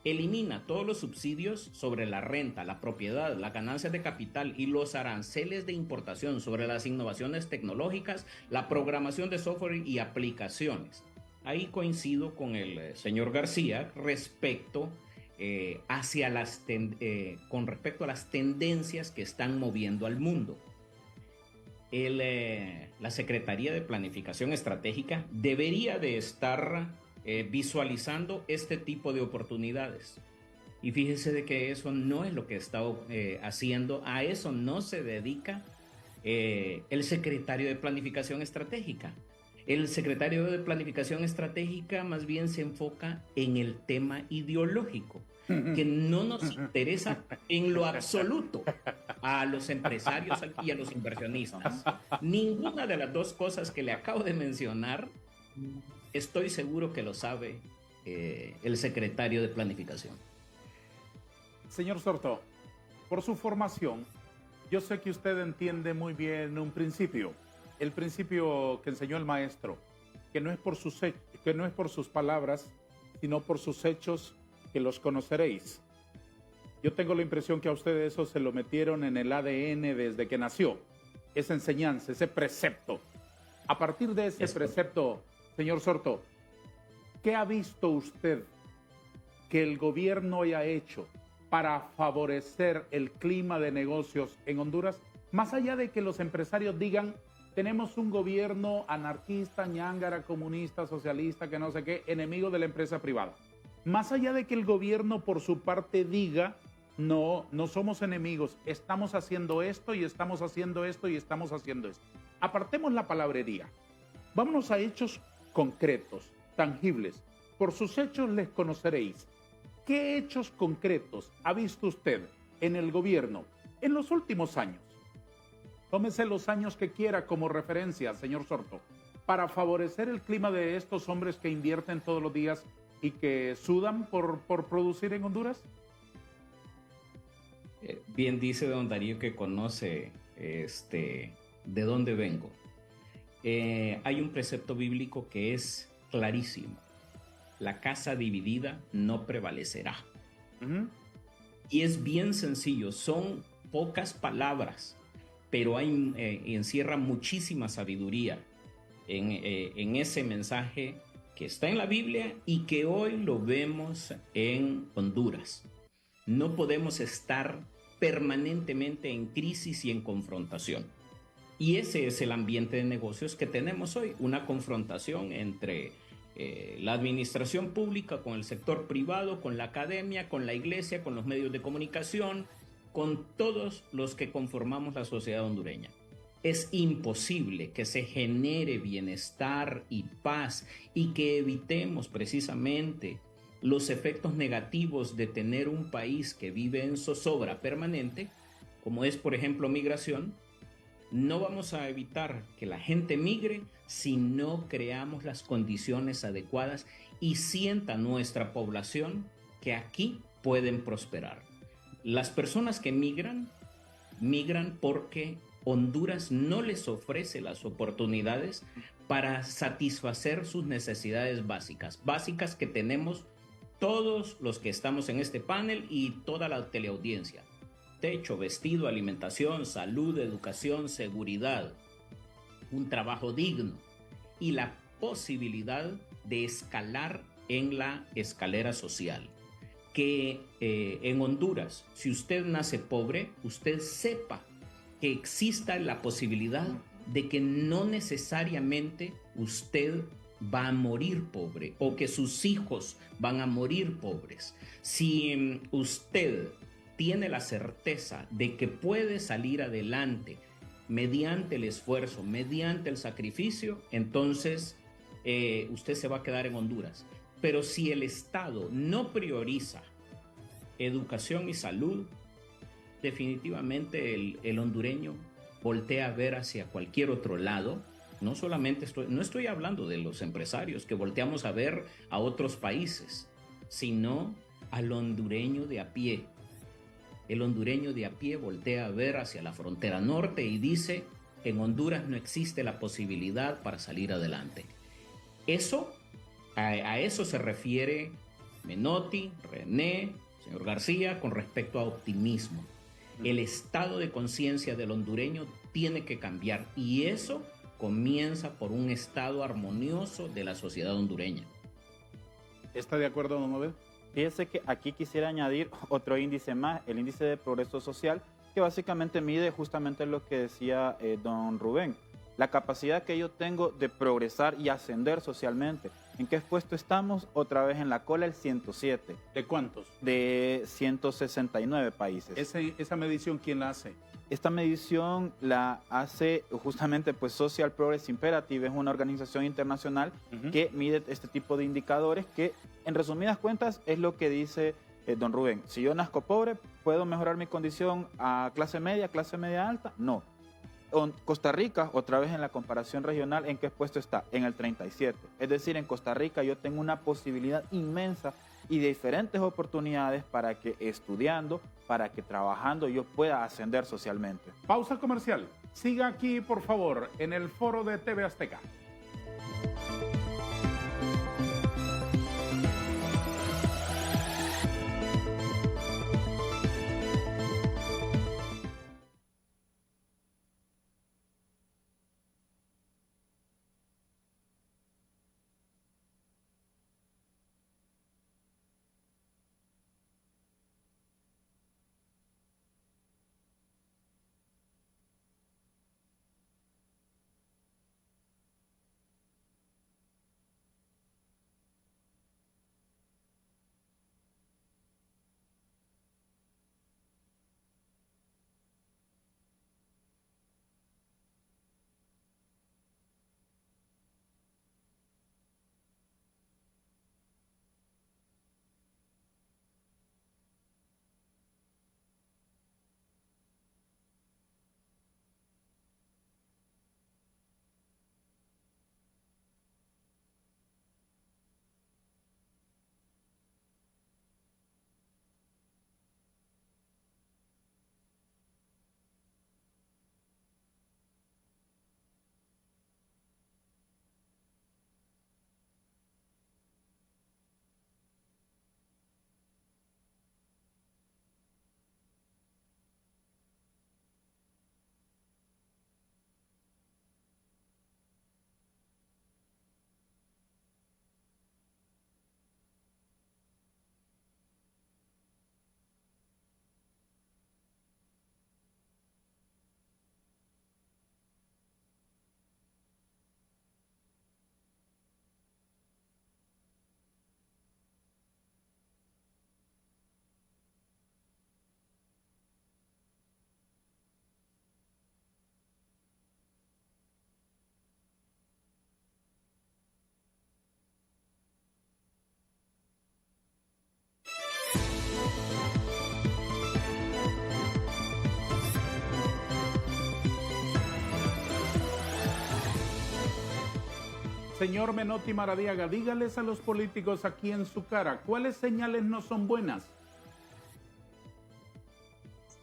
Elimina todos los subsidios sobre la renta, la propiedad, las ganancias de capital y los aranceles de importación sobre las innovaciones tecnológicas, la programación de software y aplicaciones. Ahí coincido con el señor García respecto con respecto a las tendencias que están moviendo al mundo. La Secretaría de Planificación Estratégica debería de estar visualizando este tipo de oportunidades. Y fíjese de que eso no es lo que está haciendo, a eso no se dedica el secretario de Planificación Estratégica. El secretario de Planificación Estratégica más bien se enfoca en el tema ideológico, que no nos interesa en lo absoluto a los empresarios y a los inversionistas. Ninguna de las 2 cosas que le acabo de mencionar estoy seguro que lo sabe el secretario de Planificación. Señor Sorto, por su formación, yo sé que usted entiende muy bien un principio, el principio que enseñó el maestro, que no es por sus palabras, sino por sus hechos que los conoceréis. Yo tengo la impresión que a usted eso se lo metieron en el ADN desde que nació, esa enseñanza, ese precepto. A partir de ese precepto, señor Sorto, ¿qué ha visto usted que el gobierno haya hecho para favorecer el clima de negocios en Honduras? Más allá de que los empresarios digan, tenemos un gobierno anarquista, ñángara, comunista, socialista, que no sé qué, enemigo de la empresa privada. Más allá de que el gobierno por su parte diga, no somos enemigos, estamos haciendo esto y estamos haciendo esto y estamos haciendo esto. Apartemos la palabrería. Vámonos a hechos concretos, tangibles. Por sus hechos les conoceréis. ¿Qué hechos concretos ha visto usted en el gobierno en los últimos años? Tómese los años que quiera como referencia, señor Sorto, para favorecer el clima de estos hombres que invierten todos los días y que sudan por producir en Honduras. Bien dice don Darío que conoce de dónde vengo. Hay un precepto bíblico que es clarísimo. La casa dividida no prevalecerá. Y es bien sencillo, son pocas palabras, pero encierra muchísima sabiduría en ese mensaje que está en la Biblia y que hoy lo vemos en Honduras. No podemos estar permanentemente en crisis y en confrontación. Y ese es el ambiente de negocios que tenemos hoy, una confrontación entre la administración pública con el sector privado, con la academia, con la iglesia, con los medios de comunicación, con todos los que conformamos la sociedad hondureña. Es imposible que se genere bienestar y paz y que evitemos precisamente los efectos negativos de tener un país que vive en zozobra permanente, como es, por ejemplo, migración. No vamos a evitar que la gente migre si no creamos las condiciones adecuadas y sienta nuestra población que aquí pueden prosperar. Las personas que migran porque Honduras no les ofrece las oportunidades para satisfacer sus necesidades básicas que tenemos todos los que estamos en este panel y toda la teleaudiencia. Techo, vestido, alimentación, salud, educación, seguridad, un trabajo digno y la posibilidad de escalar en la escalera social. Que en Honduras, si usted nace pobre, usted sepa que exista la posibilidad de que no necesariamente usted va a morir pobre o que sus hijos van a morir pobres. Si usted tiene la certeza de que puede salir adelante mediante el esfuerzo, mediante el sacrificio, entonces usted se va a quedar en Honduras. Pero si el Estado no prioriza educación y salud, definitivamente el hondureño voltea a ver hacia cualquier otro lado. No solamente no estoy hablando de los empresarios que volteamos a ver a otros países, sino al hondureño de a pie. El hondureño de a pie voltea a ver hacia la frontera norte y dice, en Honduras no existe la posibilidad para salir adelante. A eso se refiere Menotti, René, señor García, con respecto a optimismo. El estado de conciencia del hondureño tiene que cambiar y eso comienza por un estado armonioso de la sociedad hondureña. ¿Está de acuerdo, don Obed? Fíjese que aquí quisiera añadir otro índice más, el índice de progreso social, que básicamente mide justamente lo que decía don Rubén, la capacidad que yo tengo de progresar y ascender socialmente. ¿En qué puesto estamos? Otra vez en la cola, el 107. ¿De cuántos? De 169 países. ¿Esa medición quién la hace? Esta medición la hace justamente pues Social Progress Imperative, es una organización internacional que mide este tipo de indicadores que, en resumidas cuentas, es lo que dice don Rubén. Si yo nazco pobre, ¿puedo mejorar mi condición a clase media alta? No. Costa Rica, otra vez en la comparación regional, ¿en qué puesto está? En el 37. Es decir, en Costa Rica yo tengo una posibilidad inmensa y de diferentes oportunidades para que estudiando, para que trabajando yo pueda ascender socialmente. Pausa comercial. Siga aquí, por favor, en el foro de TV Azteca. Señor Menotti Maradiaga, dígales a los políticos aquí en su cara, ¿cuáles señales no son buenas?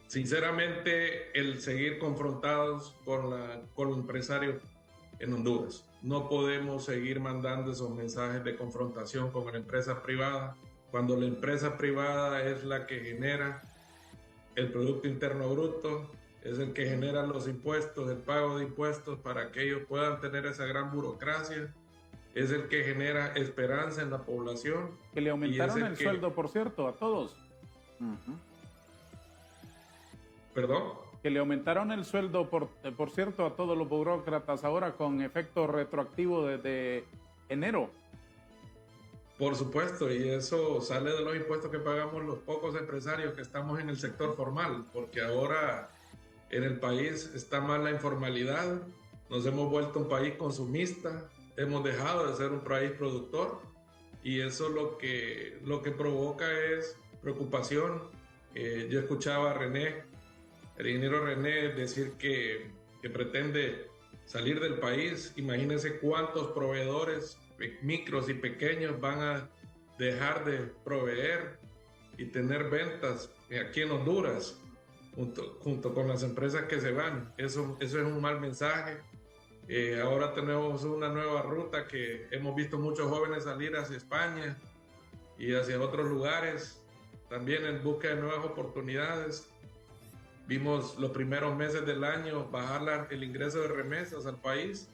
Sinceramente, el seguir confrontados con el empresario en Honduras. No podemos seguir mandando esos mensajes de confrontación con la empresa privada, cuando la empresa privada es la que genera el Producto Interno Bruto, es el que genera los impuestos, el pago de impuestos para que ellos puedan tener esa gran burocracia, es el que genera esperanza en la población. Que le aumentaron el sueldo, por cierto, a todos. ¿Perdón? Que le aumentaron el sueldo, por cierto, a todos los burócratas ahora con efecto retroactivo desde enero. Por supuesto, y eso sale de los impuestos que pagamos los pocos empresarios que estamos en el sector formal, porque ahora en el país está más la informalidad, nos hemos vuelto un país consumista, hemos dejado de ser un país productor, y eso lo que provoca es preocupación. Yo escuchaba a René, el ingeniero René, decir que pretende salir del país. Imagínense cuántos proveedores micros y pequeños van a dejar de proveer y tener ventas aquí en Honduras, junto con las empresas que se van. Eso es un mal mensaje. Ahora tenemos una nueva ruta que hemos visto muchos jóvenes salir hacia España y hacia otros lugares, también en busca de nuevas oportunidades. Vimos los primeros meses del año bajar el ingreso de remesas al país,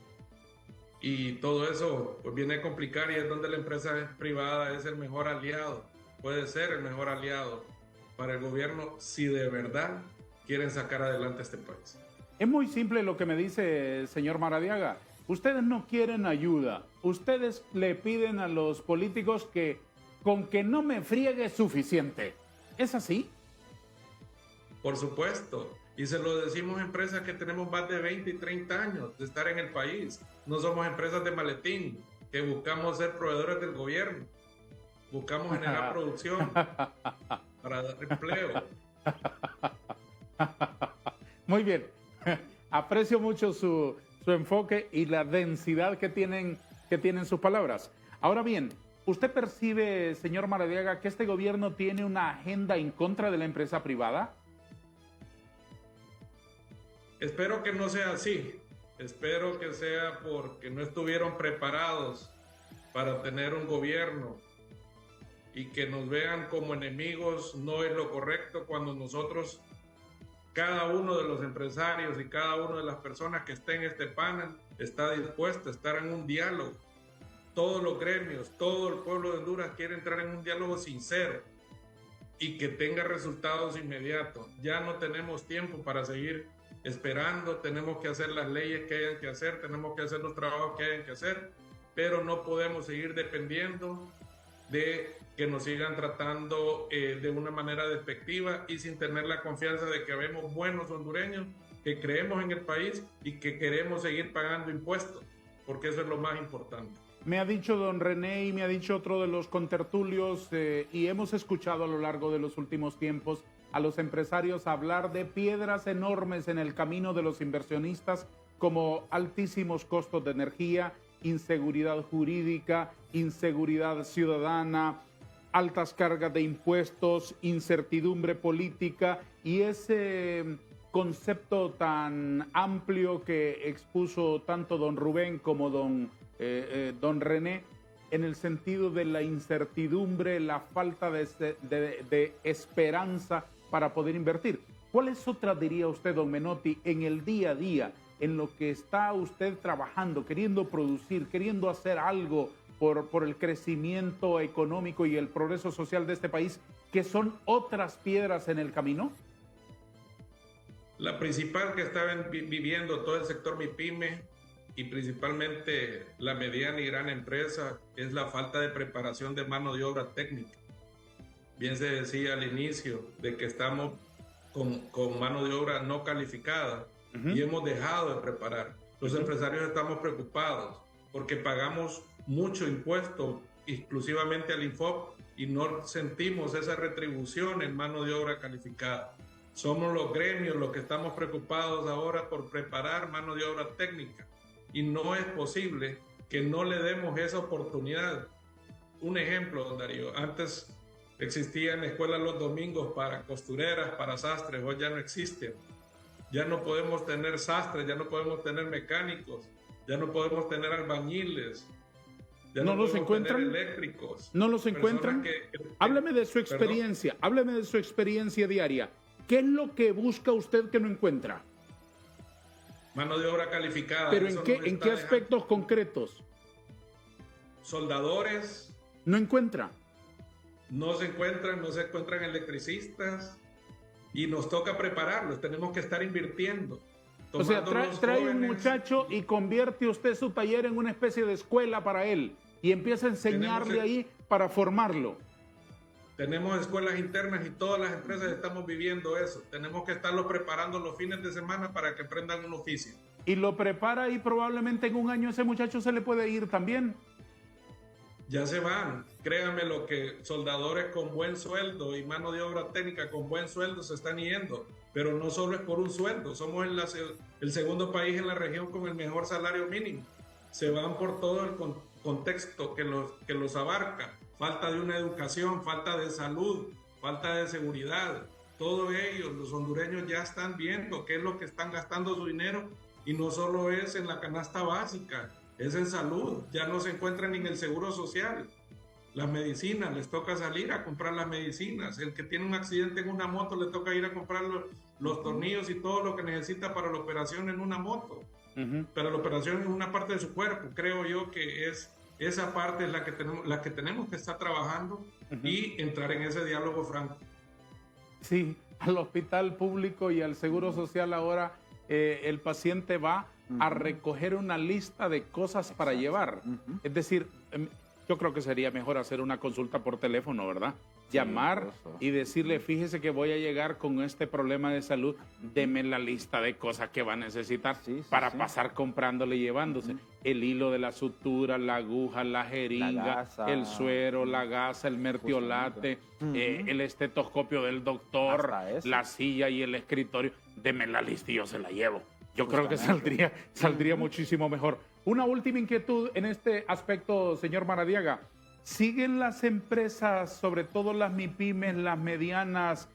y todo eso pues viene a complicar, y es donde la empresa privada es el mejor aliado, puede ser el mejor aliado para el gobierno si de verdad quieren sacar adelante este país. Es muy simple lo que me dice el señor Maradiaga. Ustedes no quieren ayuda. Ustedes le piden a los políticos que con que no me friegue es suficiente. ¿Es así? Por supuesto. Y se lo decimos a empresas que tenemos más de 20 y 30 años de estar en el país. No somos empresas de maletín, que buscamos ser proveedores del gobierno. Buscamos generar producción para dar empleo. Muy bien. Aprecio mucho su enfoque y la densidad que tienen sus palabras. Ahora bien, ¿usted percibe, señor Maradiaga, que este gobierno tiene una agenda en contra de la empresa privada? Espero que no sea así. Espero que sea porque no estuvieron preparados para tener un gobierno y que nos vean como enemigos no es lo correcto cuando nosotros, cada uno de los empresarios y cada una de las personas que esté en este panel está dispuesto a estar en un diálogo. Todos los gremios, todo el pueblo de Honduras quiere entrar en un diálogo sincero y que tenga resultados inmediatos. Ya no tenemos tiempo para seguir esperando, tenemos que hacer las leyes que hayan que hacer, tenemos que hacer los trabajos que hayan que hacer, pero no podemos seguir dependiendo de que nos sigan tratando de una manera despectiva y sin tener la confianza de que vemos buenos hondureños, que creemos en el país y que queremos seguir pagando impuestos, porque eso es lo más importante. Me ha dicho don René y me ha dicho otro de los contertulios y hemos escuchado a lo largo de los últimos tiempos a los empresarios hablar de piedras enormes en el camino de los inversionistas como altísimos costos de energía, inseguridad jurídica, inseguridad ciudadana, altas cargas de impuestos, incertidumbre política y ese concepto tan amplio que expuso tanto don Rubén como don René en el sentido de la incertidumbre, la falta de esperanza para poder invertir. ¿Cuál es otra, diría usted, don Menotti, en el día a día, en lo que está usted trabajando, queriendo producir, queriendo hacer algo por el crecimiento económico y el progreso social de este país, que son otras piedras en el camino? La principal que está viviendo todo el sector MIPYME y principalmente la mediana y gran empresa es la falta de preparación de mano de obra técnica. Bien se decía al inicio de que estamos con mano de obra no calificada y hemos dejado de preparar. Los empresarios estamos preocupados porque pagamos mucho impuesto exclusivamente al INFOP y no sentimos esa retribución en mano de obra calificada. Somos los gremios los que estamos preocupados ahora por preparar mano de obra técnica y no es posible que no le demos esa oportunidad. Un ejemplo, don Darío, antes existían escuelas los domingos para costureras, para sastres, hoy ya no existen. Ya no podemos tener sastres, ya no podemos tener mecánicos, ya no podemos tener albañiles, ya no los encuentran, eléctricos. ¿No los encuentran? Hábleme de su experiencia, hábleme de su experiencia diaria. ¿Qué es lo que busca usted que no encuentra? Mano de obra calificada. ¿Pero en qué aspectos concretos? Soldadores. ¿No encuentra? No se encuentran electricistas y nos toca prepararlos, tenemos que estar invirtiendo. O sea, trae un muchacho y convierte usted su taller en una especie de escuela para él y empieza a enseñarle ahí para formarlo. Tenemos escuelas internas y todas las empresas estamos viviendo eso. Tenemos que estarlos preparando los fines de semana para que aprendan un oficio. Y lo prepara y probablemente en un año ese muchacho se le puede ir también. Ya se van. Créanme lo que soldadores con buen sueldo y mano de obra técnica con buen sueldo se están yendo. Pero no solo es por un sueldo. Somos el segundo país en la región con el mejor salario mínimo. Se van por todo el contexto que los abarca. Falta de una educación, falta de salud, falta de seguridad. Todos ellos, los hondureños, ya están viendo qué es lo que están gastando su dinero y no solo es en la canasta básica, es en salud. Ya no se encuentran ni en el seguro social. Las medicinas, les toca salir a comprar las medicinas. El que tiene un accidente en una moto le toca ir a comprar los tornillos y todo lo que necesita para la operación en una moto. Para la operación en una parte de su cuerpo. Creo yo que esa parte es la que tenemos que estar trabajando y entrar en ese diálogo franco. Sí, al hospital público y al seguro social ahora el paciente va a recoger una lista de cosas para llevar. Es decir, yo creo que sería mejor hacer una consulta por teléfono, ¿verdad? Llamar y decirle, fíjese que voy a llegar con este problema de salud, deme la lista de cosas que va a necesitar para pasar comprándole y llevándose. El hilo de la sutura, la aguja, la jeringa, el suero, la gasa, el mertiolate, el estetoscopio del doctor, la silla y el escritorio. Deme la lista y yo se la llevo. Yo creo que saldría muchísimo mejor. Una última inquietud en este aspecto, señor Maradiaga. ¿Siguen las empresas, sobre todo las MIPYMES, las medianas,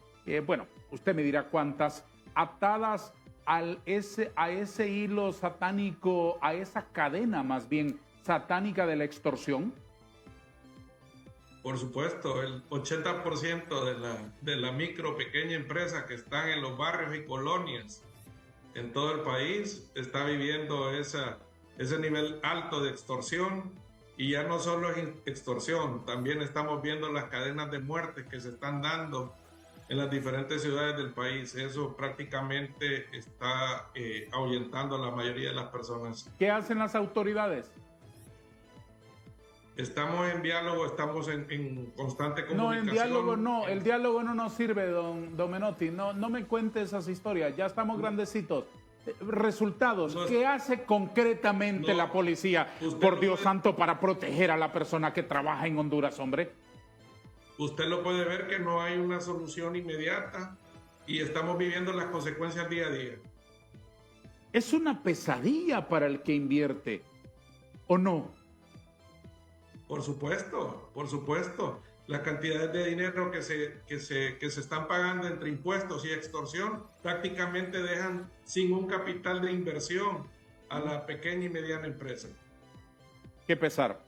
bueno, usted me dirá cuántas, atadas a ese hilo satánico, a esa cadena más bien satánica de la extorsión? Por supuesto, el 80% de la micro, pequeña empresa que están en los barrios y colonias en todo el país está viviendo ese nivel alto de extorsión. Y ya no solo es extorsión, también estamos viendo las cadenas de muerte que se están dando en las diferentes ciudades del país. Eso prácticamente está ahuyentando a la mayoría de las personas. ¿Qué hacen las autoridades? Estamos en diálogo, estamos en constante comunicación. No, el diálogo no nos sirve, don Menotti. No me cuente esas historias, ya estamos grandecitos. Resultados, ¿qué hace concretamente la policía, por Dios santo, para proteger a la persona que trabaja en Honduras, hombre? Usted lo puede ver que no hay una solución inmediata y estamos viviendo las consecuencias día a día. Es una pesadilla para el que invierte, ¿o no? Por supuesto, por supuesto. Las cantidades de dinero que se están pagando entre impuestos y extorsión prácticamente dejan sin un capital de inversión a la pequeña y mediana empresa. Qué pesar.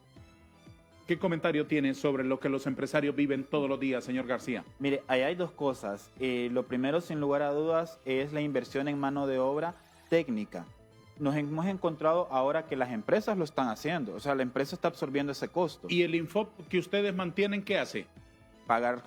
¿Qué comentario tiene sobre lo que los empresarios viven todos los días, señor García? Mire, ahí hay dos cosas. Lo primero, sin lugar a dudas, es la inversión en mano de obra técnica. Nos hemos encontrado ahora que las empresas lo están haciendo. O sea, la empresa está absorbiendo ese costo. ¿Y el Infop que ustedes mantienen, qué hace? Pagar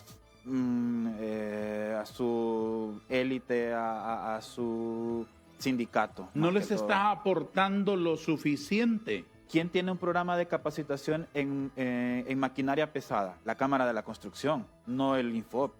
a su élite, a su sindicato. No les está aportando lo suficiente. ¿Quién tiene un programa de capacitación en maquinaria pesada? La Cámara de la Construcción, no el Infop.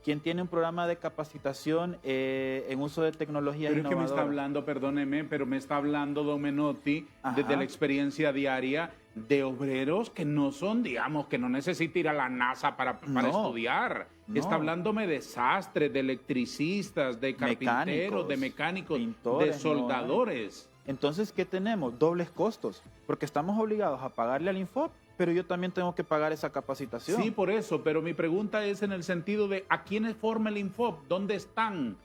¿Quién tiene un programa de capacitación en uso de tecnología innovadora? Pero es que me está hablando, perdóneme, pero me está hablando don Menotti desde la experiencia diaria de obreros que no son, digamos, que no necesita ir a la NASA para estudiar. No. Está hablándome de sastres, de electricistas, de carpinteros, de mecánicos, pintores, de soldadores. Entonces, ¿qué tenemos? Dobles costos, porque estamos obligados a pagarle al Infop, pero yo también tengo que pagar esa capacitación. Sí, por eso, pero mi pregunta es en el sentido de ¿a quiénes forma el Infop? ¿Dónde están?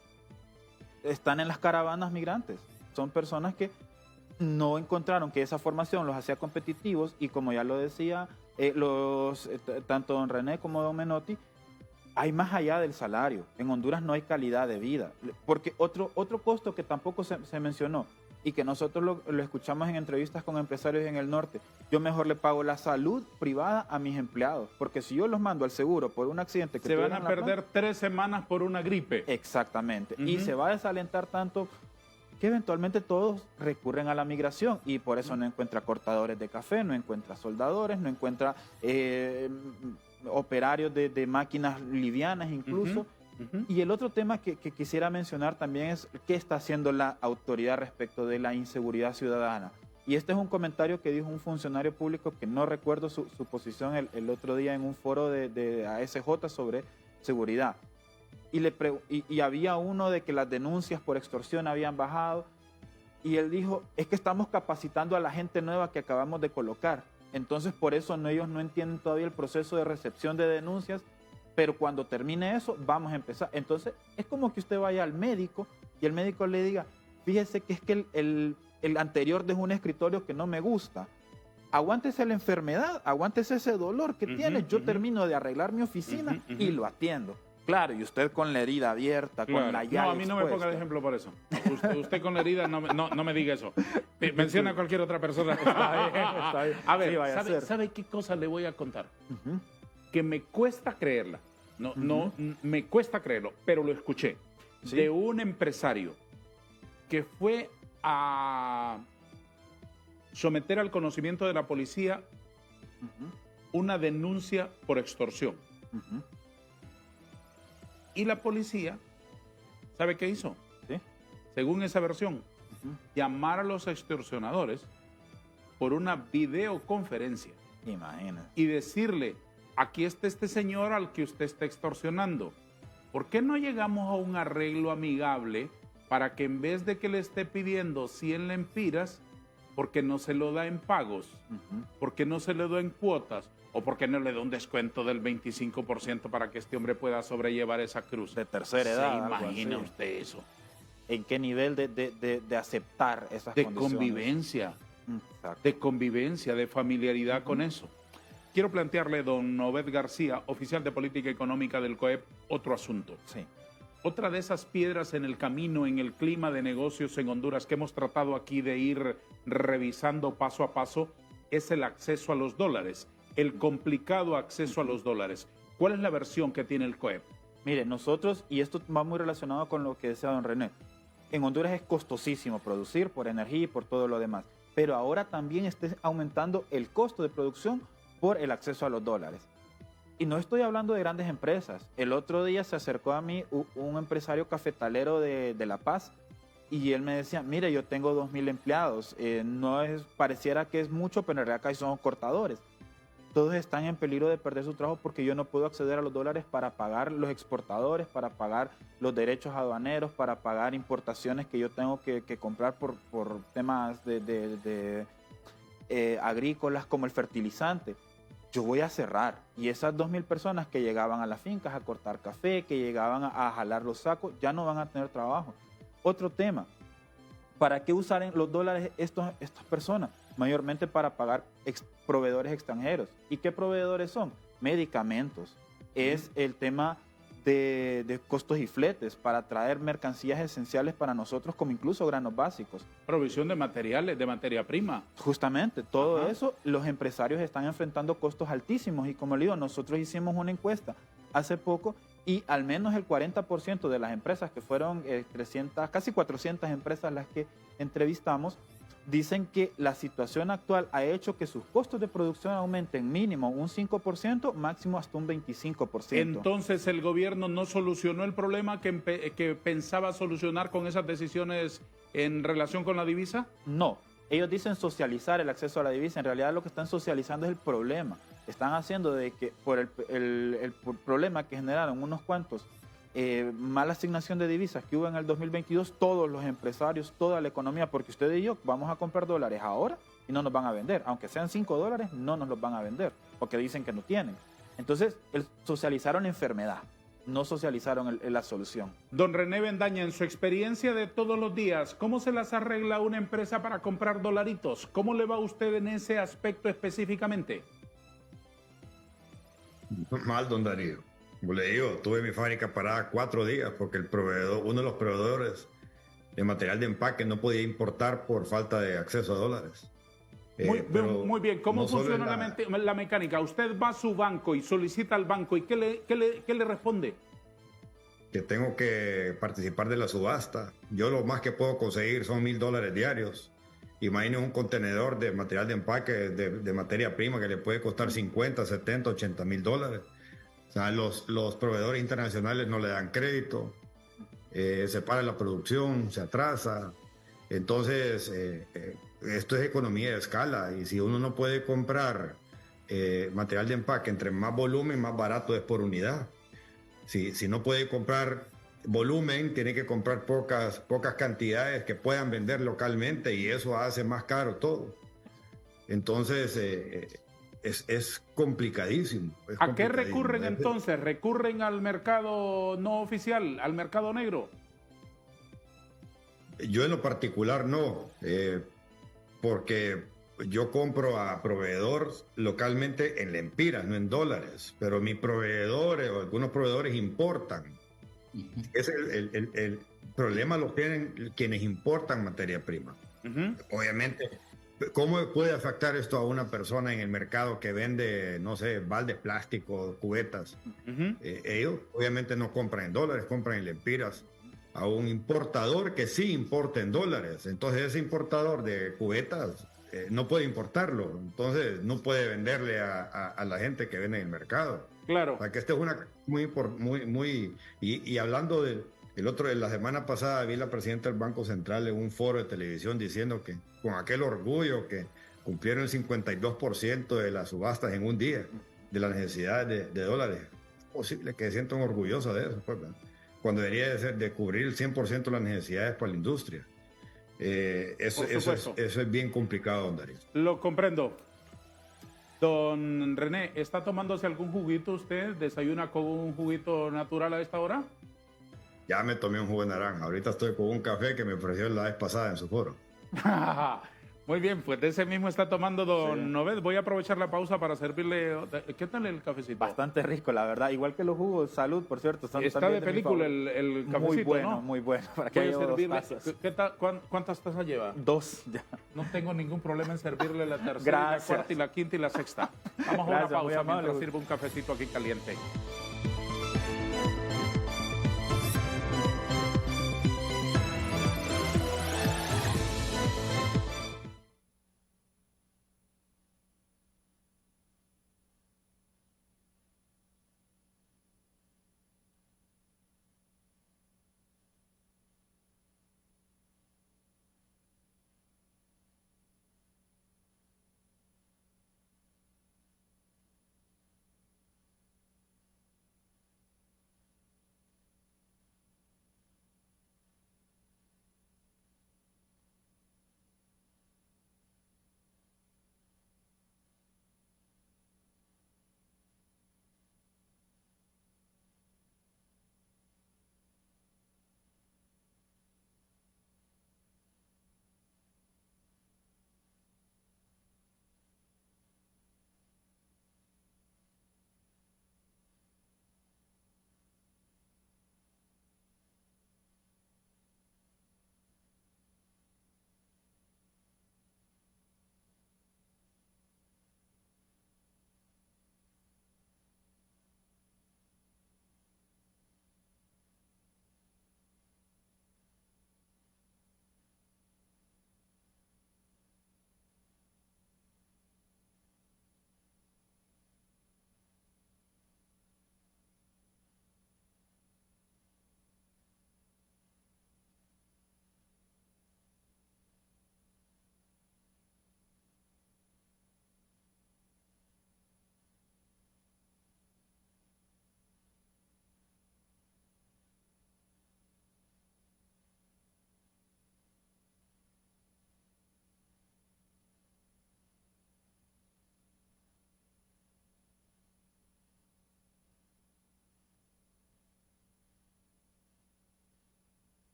Están en las caravanas migrantes. Son personas que no encontraron que esa formación los hacía competitivos y como ya lo decía tanto don René como don Menotti, hay más allá del salario. En Honduras no hay calidad de vida. Porque otro costo que tampoco se mencionó, y que nosotros lo escuchamos en entrevistas con empresarios en el norte. Yo mejor le pago la salud privada a mis empleados, porque si yo los mando al seguro por un accidente que se van a perder 3 semanas por una gripe. Exactamente. Y se va a desalentar tanto que eventualmente todos recurren a la migración y por eso no encuentra cortadores de café, no encuentra soldadores, no encuentra operarios de máquinas livianas incluso. Y el otro tema que quisiera mencionar también es qué está haciendo la autoridad respecto de la inseguridad ciudadana. Y este es un comentario que dijo un funcionario público que no recuerdo su posición el otro día en un foro de ASJ sobre seguridad. Y había uno de que las denuncias por extorsión habían bajado y él dijo, es que estamos capacitando a la gente nueva que acabamos de colocar. Entonces por eso ellos no entienden todavía el proceso de recepción de denuncias, pero cuando termine eso, vamos a empezar. Entonces, es como que usted vaya al médico y el médico le diga, fíjese que es que el anterior dejó un escritorio que no me gusta. Aguántese la enfermedad, aguántese ese dolor que tiene. Yo termino de arreglar mi oficina y lo atiendo. Claro, y usted con la herida abierta, con la llaga. No, a mí no me ponga de ejemplo por eso. Usted con la herida no me diga eso. Menciona a cualquier otra persona. Está bien. A ver, sí, ¿sabe qué cosa le voy a contar? Que me cuesta creerla. No, me cuesta creerlo, pero lo escuché. ¿Sí? De un empresario que fue a someter al conocimiento de la policía una denuncia por extorsión. Y la policía, ¿sabe qué hizo? ¿Sí? Según esa versión, llamar a los extorsionadores por una videoconferencia. Imagínate. Y decirle, aquí está este señor al que usted está extorsionando. ¿Por qué no llegamos a un arreglo amigable para que en vez de que le esté pidiendo 100 lempiras, porque no se lo da en pagos, porque no se le da en cuotas, o porque no le da un descuento del 25% para que este hombre pueda sobrellevar esa cruz. De tercera edad. ¿Se imagina usted eso? ¿En qué nivel de aceptar esas De condiciones? Convivencia, Exacto. de convivencia, de familiaridad con eso. Quiero plantearle, don Obed García, oficial de Política Económica del COEP, otro asunto. Sí. Otra de esas piedras en el camino, en el clima de negocios en Honduras que hemos tratado aquí de ir revisando paso a paso, es el acceso a los dólares, el complicado acceso a los dólares. ¿Cuál es la versión que tiene el COEP? Mire, nosotros, y esto va muy relacionado con lo que decía don René, en Honduras es costosísimo producir por energía y por todo lo demás, pero ahora también está aumentando el costo de producción por el acceso a los dólares. Y no estoy hablando de grandes empresas. El otro día se acercó a mí un empresario cafetalero de La Paz y él me decía, mire, yo tengo 2,000 empleados, pareciera que es mucho, pero en realidad acá son cortadores. Todos están en peligro de perder su trabajo porque yo no puedo acceder a los dólares para pagar los exportadores, para pagar los derechos aduaneros, para pagar importaciones que yo tengo que comprar por temas agrícolas como el fertilizante. Yo voy a cerrar. Y esas 2,000 personas que llegaban a las fincas a cortar café, que llegaban a jalar los sacos, ya no van a tener trabajo. Otro tema, ¿para qué usar los dólares estas personas? Mayormente para pagar proveedores extranjeros. ¿Y qué proveedores son? Medicamentos. Es el tema de costos y fletes para traer mercancías esenciales para nosotros, como incluso granos básicos. Provisión de materiales, de materia prima. Justamente, todo eso, los empresarios están enfrentando costos altísimos y como le digo, nosotros hicimos una encuesta hace poco y al menos el 40% de las empresas, que fueron 300, casi 400 empresas las que entrevistamos, dicen que la situación actual ha hecho que sus costos de producción aumenten mínimo un 5%, máximo hasta un 25%. Entonces, ¿el gobierno no solucionó el problema que pensaba solucionar con esas decisiones en relación con la divisa? No, ellos dicen socializar el acceso a la divisa. En realidad lo que están socializando es el problema. Están haciendo de que por el problema que generaron unos cuantos mala asignación de divisas que hubo en el 2022, todos los empresarios, toda la economía, porque usted y yo vamos a comprar dólares ahora y no nos van a vender, aunque sean $5, no nos los van a vender, porque dicen que no tienen. Entonces, socializaron la enfermedad, no socializaron la solución. Don René Bendaña, en su experiencia de todos los días, ¿cómo se las arregla una empresa para comprar dolaritos? ¿Cómo le va a usted en ese aspecto específicamente? Mal, don Darío. Como le digo, tuve mi fábrica parada 4 días porque uno de los proveedores de material de empaque no podía importar por falta de acceso a dólares. Muy bien, ¿cómo no funciona la mecánica? Usted va a su banco y solicita al banco y ¿qué le responde? Que tengo que participar de la subasta. Yo lo más que puedo conseguir son $1,000 diarios. Imagine un contenedor de material de empaque de materia prima que le puede costar 50, 70, 80 mil dólares. O sea, los proveedores internacionales no le dan crédito, se para la producción, se atrasa. Entonces, esto es economía de escala y si uno no puede comprar material de empaque, entre más volumen, más barato es por unidad. Si no puede comprar volumen, tiene que comprar pocas cantidades que puedan vender localmente y eso hace más caro todo. Entonces, es complicadísimo. ¿A qué recurren entonces? ¿Recurren al mercado no oficial, al mercado negro? Yo en lo particular no, porque yo compro a proveedores localmente en lempiras, no en dólares, pero mis proveedores o algunos proveedores importan. El problema lo tienen quienes importan materia prima. Obviamente, ¿cómo puede afectar esto a una persona en el mercado que vende, no sé, baldes plásticos, cubetas? Ellos obviamente no compran en dólares, compran en lempiras. A un importador que sí importa en dólares. Entonces ese importador de cubetas no puede importarlo. Entonces no puede venderle a la gente que vende en el mercado. Claro. O sea que esta es una y hablando de la semana pasada vi la presidenta del Banco Central en un foro de televisión diciendo que con aquel orgullo que cumplieron el 52% de las subastas en un día de la necesidad de dólares. Es posible que se sientan orgullosos de eso, pues, ¿verdad? cuando debería de, de cubrir el 100% de las necesidades para la industria. Eso es bien complicado, don Darío. Lo comprendo. Don René, ¿está tomándose algún juguito usted? ¿Desayuna con un juguito natural a esta hora? Ya me tomé un jugo de naranja. Ahorita estoy con un café que me ofreció la vez pasada en su foro. Muy bien, pues de ese mismo está tomando don Obed. Voy a aprovechar la pausa para servirle. ¿Qué tal el cafecito? Bastante rico, la verdad. Igual que los jugos, salud, por cierto. Está de película el cafecito, muy bueno, ¿no? Muy bueno. Para que Voy a haya servirle. 2 tazas. ¿Cuántas tazas lleva? 2 ya. No tengo ningún problema en servirle la tercera, Gracias. la cuarta y la quinta y la sexta. Vamos a Gracias, una muy pausa amable. mientras sirvo un cafecito aquí caliente.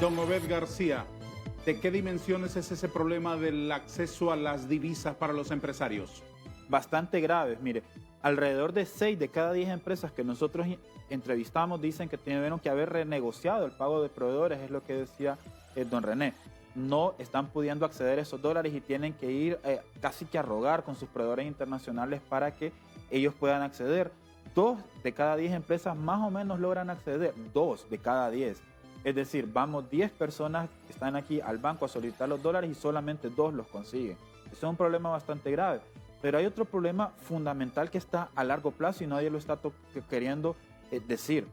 Don Obed García, ¿de qué dimensiones es ese problema del acceso a las divisas para los empresarios? Bastante graves, mire. Alrededor de 6 de cada 10 empresas que nosotros entrevistamos dicen que tuvieron que haber renegociado el pago de proveedores, es lo que decía don René. No están pudiendo acceder a esos dólares y tienen que ir casi que a rogar con sus proveedores internacionales para que ellos puedan acceder. 2 de cada 10 empresas más o menos logran acceder, 2 de cada 10. Es decir, vamos 10 personas que están aquí al banco a solicitar los dólares y solamente 2 los consiguen. Eso es un problema bastante grave. Pero hay otro problema fundamental que está a largo plazo y nadie lo está queriendo decir.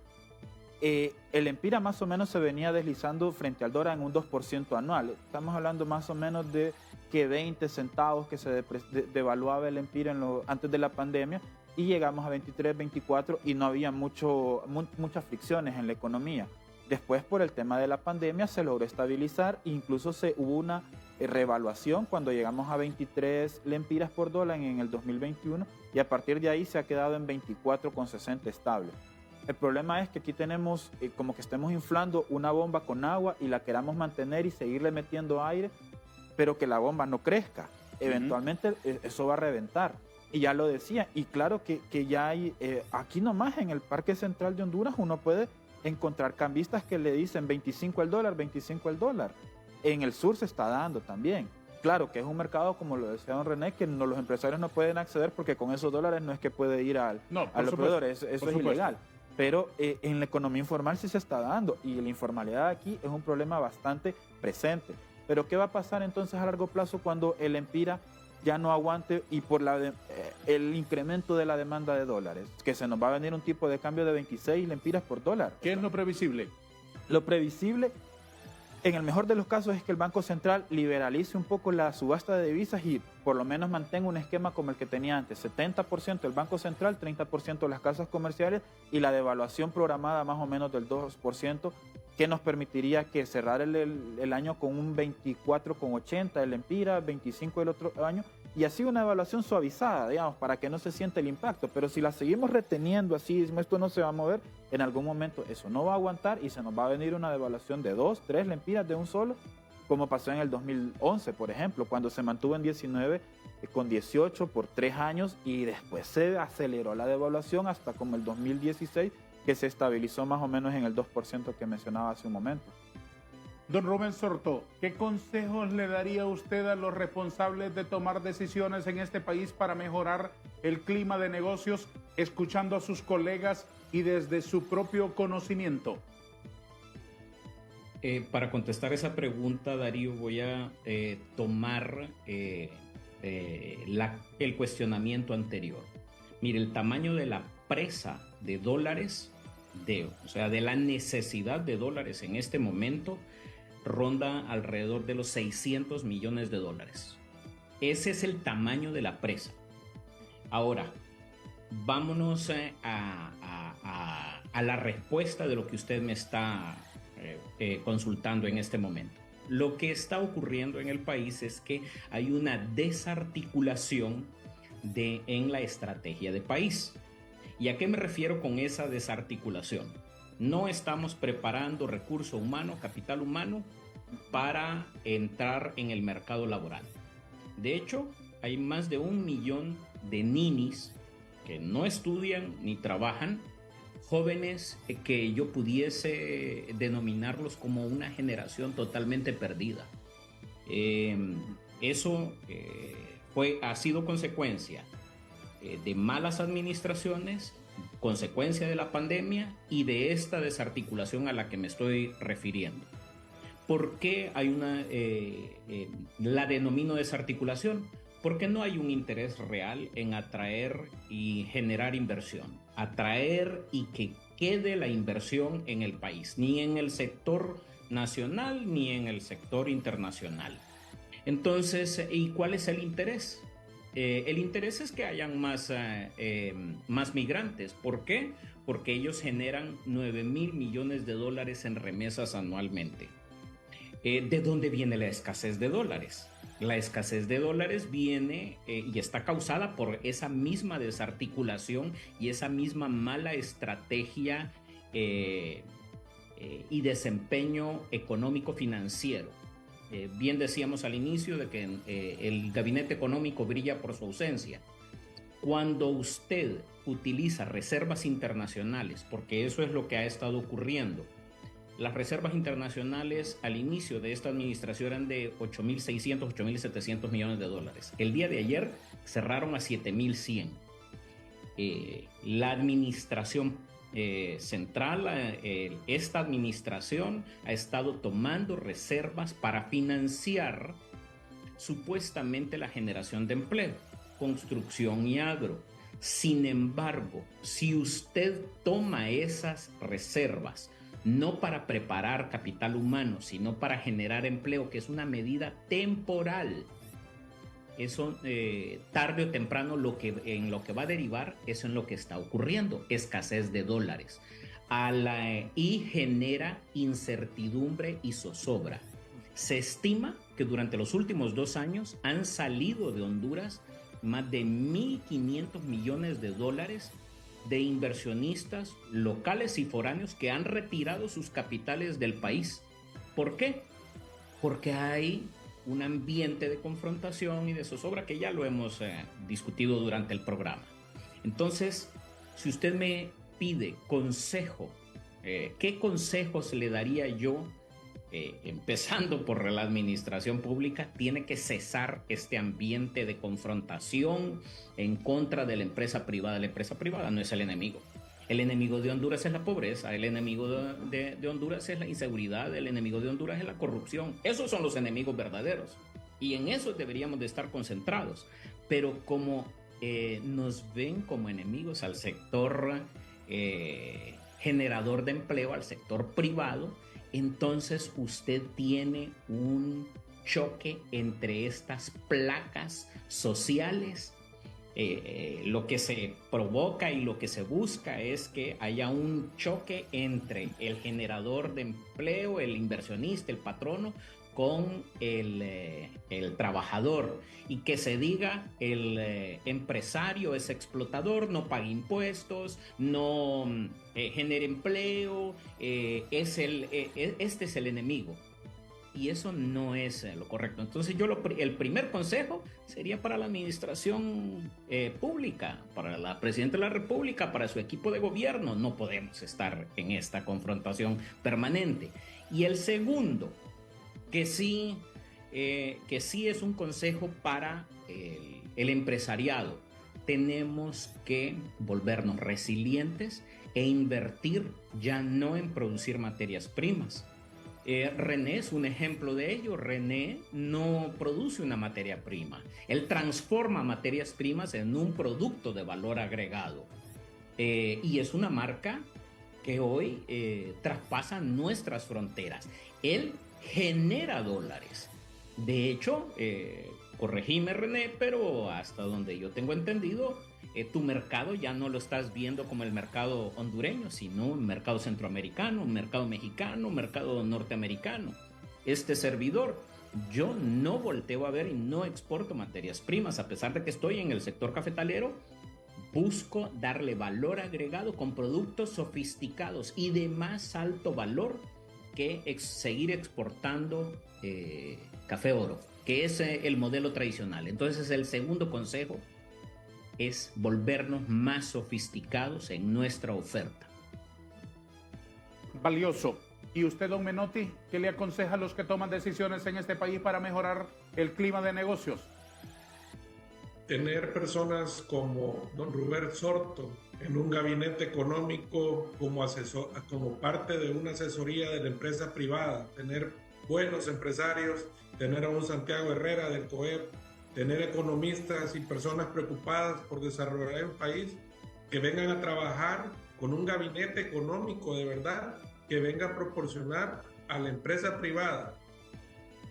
El Empira más o menos se venía deslizando frente al dólar en un 2% anual. Estamos hablando más o menos de que 20 centavos que se devaluaba el Empira antes de la pandemia y llegamos a 23, 24 y no había muchas fricciones en la economía. Después, por el tema de la pandemia, se logró estabilizar e incluso hubo una revaluación cuando llegamos a 23 lempiras por dólar en el 2021 y a partir de ahí se ha quedado en 24,60 estable. El problema es que aquí tenemos como que estemos inflando una bomba con agua y la queramos mantener y seguirle metiendo aire, pero que la bomba no crezca. Eventualmente eso va a reventar. Y ya lo decía, y claro que ya hay, aquí nomás en el Parque Central de Honduras uno puede encontrar cambistas que le dicen 25 el dólar, 25 el dólar. En el sur se está dando también. Claro que es un mercado, como lo decía don René, que los empresarios no pueden acceder porque con esos dólares no es que puede ir a los proveedores, eso es ilegal. Pero en la economía informal sí se está dando y la informalidad aquí es un problema bastante presente. Pero ¿qué va a pasar entonces a largo plazo cuando el Empira ya no aguante y por el incremento de la demanda de dólares, que se nos va a venir un tipo de cambio de 26 lempiras por dólar. ¿Qué es lo previsible? Lo previsible, en el mejor de los casos, es que el Banco Central liberalice un poco la subasta de divisas y por lo menos mantenga un esquema como el que tenía antes, 70% el Banco Central, 30% las casas comerciales y la devaluación programada más o menos del 2%, que nos permitiría que cerrar el año con un 24,80 el Empira, 25 el otro año, y así una evaluación suavizada, digamos, para que no se sienta el impacto. Pero si la seguimos reteniendo así, esto no se va a mover, en algún momento eso no va a aguantar y se nos va a venir una devaluación de 2, 3 lempiras de un solo, como pasó en el 2011, por ejemplo, cuando se mantuvo en 19 con 18 por 3 años y después se aceleró la devaluación hasta como el 2016, que se estabilizó más o menos en el 2% que mencionaba hace un momento. Don Rubén Sorto, ¿qué consejos le daría usted a los responsables de tomar decisiones en este país para mejorar el clima de negocios, escuchando a sus colegas y desde su propio conocimiento? Para contestar esa pregunta, Darío, voy a tomar el cuestionamiento anterior. Mire, el tamaño de la presa de dólares, o sea, de la necesidad de dólares en este momento, ronda alrededor de los 600 millones de dólares. Ese es el tamaño de la presa. Ahora, vámonos a la respuesta de lo que usted me está consultando en este momento. Lo que está ocurriendo en el país es que hay una desarticulación en la estrategia de país. ¿Y a qué me refiero con esa desarticulación? No estamos preparando recurso humano, capital humano, para entrar en el mercado laboral. De hecho, hay más de 1 millón de ninis que no estudian ni trabajan, jóvenes que yo pudiese denominarlos como una generación totalmente perdida. Eso ha sido consecuencia de malas administraciones, consecuencia de la pandemia y de esta desarticulación a la que me estoy refiriendo. ¿Por qué hay la denomino desarticulación? Porque no hay un interés real en atraer y generar inversión, atraer y que quede la inversión en el país, ni en el sector nacional ni en el sector internacional. Entonces, ¿y cuál es el interés? El interés es que hayan más migrantes. ¿Por qué? Porque ellos generan 9,000 millones de dólares en remesas anualmente. ¿De dónde viene la escasez de dólares? La escasez de dólares viene y está causada por esa misma desarticulación y esa misma mala estrategia y desempeño económico-financiero. Bien decíamos al inicio de que el gabinete económico brilla por su ausencia. Cuando usted utiliza reservas internacionales, porque eso es lo que ha estado ocurriendo, las reservas internacionales al inicio de esta administración eran de 8.600, 8.700 millones de dólares. El día de ayer cerraron a 7.100. La administración central, esta administración ha estado tomando reservas para financiar supuestamente la generación de empleo, construcción y agro. Sin embargo, si usted toma esas reservas no para preparar capital humano, sino para generar empleo, que es una medida temporal, eso tarde o temprano en lo que va a derivar, eso en lo que está ocurriendo, escasez de dólares, y genera incertidumbre y zozobra. Se estima que durante los últimos 2 años han salido de Honduras más de 1.500 millones de dólares de inversionistas locales y foráneos que han retirado sus capitales del país. ¿Por qué? Porque hay un ambiente de confrontación y de zozobra que ya lo hemos discutido durante el programa. Entonces, si usted me pide consejo, ¿qué consejos le daría yo? Empezando por la administración pública, tiene que cesar este ambiente de confrontación en contra de la empresa privada. La empresa privada no es el enemigo. El enemigo de Honduras es la pobreza, el enemigo de Honduras es la inseguridad, el enemigo de Honduras es la corrupción. Esos son los enemigos verdaderos. Y en eso deberíamos de estar concentrados. Pero como nos ven como enemigos al sector generador de empleo, al sector privado, entonces usted tiene un choque entre estas placas sociales. Lo que se provoca y lo que se busca es que haya un choque entre el generador de empleo, el inversionista, el patrono, con el trabajador, y que se diga el empresario es explotador, no paga impuestos, no genera empleo, este es el enemigo. Y eso no es lo correcto. Entonces el primer consejo sería para la administración pública, para la presidenta de la República, para su equipo de gobierno. No podemos estar en esta confrontación permanente. Y el segundo, que sí es un consejo para el empresariado. Tenemos que volvernos resilientes e invertir ya no en producir materias primas. René es un ejemplo de ello. René no produce una materia prima. Él transforma materias primas en un producto de valor agregado. Y es una marca que hoy traspasa nuestras fronteras. Él genera dólares. De hecho, corregime, René, pero hasta donde yo tengo entendido, tu mercado ya no lo estás viendo como el mercado hondureño, sino un mercado centroamericano, un mercado mexicano, un mercado norteamericano. Este servidor, yo no volteo a ver y no exporto materias primas, a pesar de que estoy en el sector cafetalero. Busco darle valor agregado con productos sofisticados y de más alto valor que seguir exportando café oro, que es el modelo tradicional. Entonces el segundo consejo es volvernos más sofisticados en nuestra oferta. Valioso. ¿Y usted, don Menotti, qué le aconseja a los que toman decisiones en este país para mejorar el clima de negocios? Tener personas como don Rubén Sorto en un gabinete económico como parte de una asesoría de la empresa privada, tener buenos empresarios, tener a un Santiago Herrera del COEP, tener economistas y personas preocupadas por desarrollar el país, que vengan a trabajar con un gabinete económico de verdad, que venga a proporcionar a la empresa privada,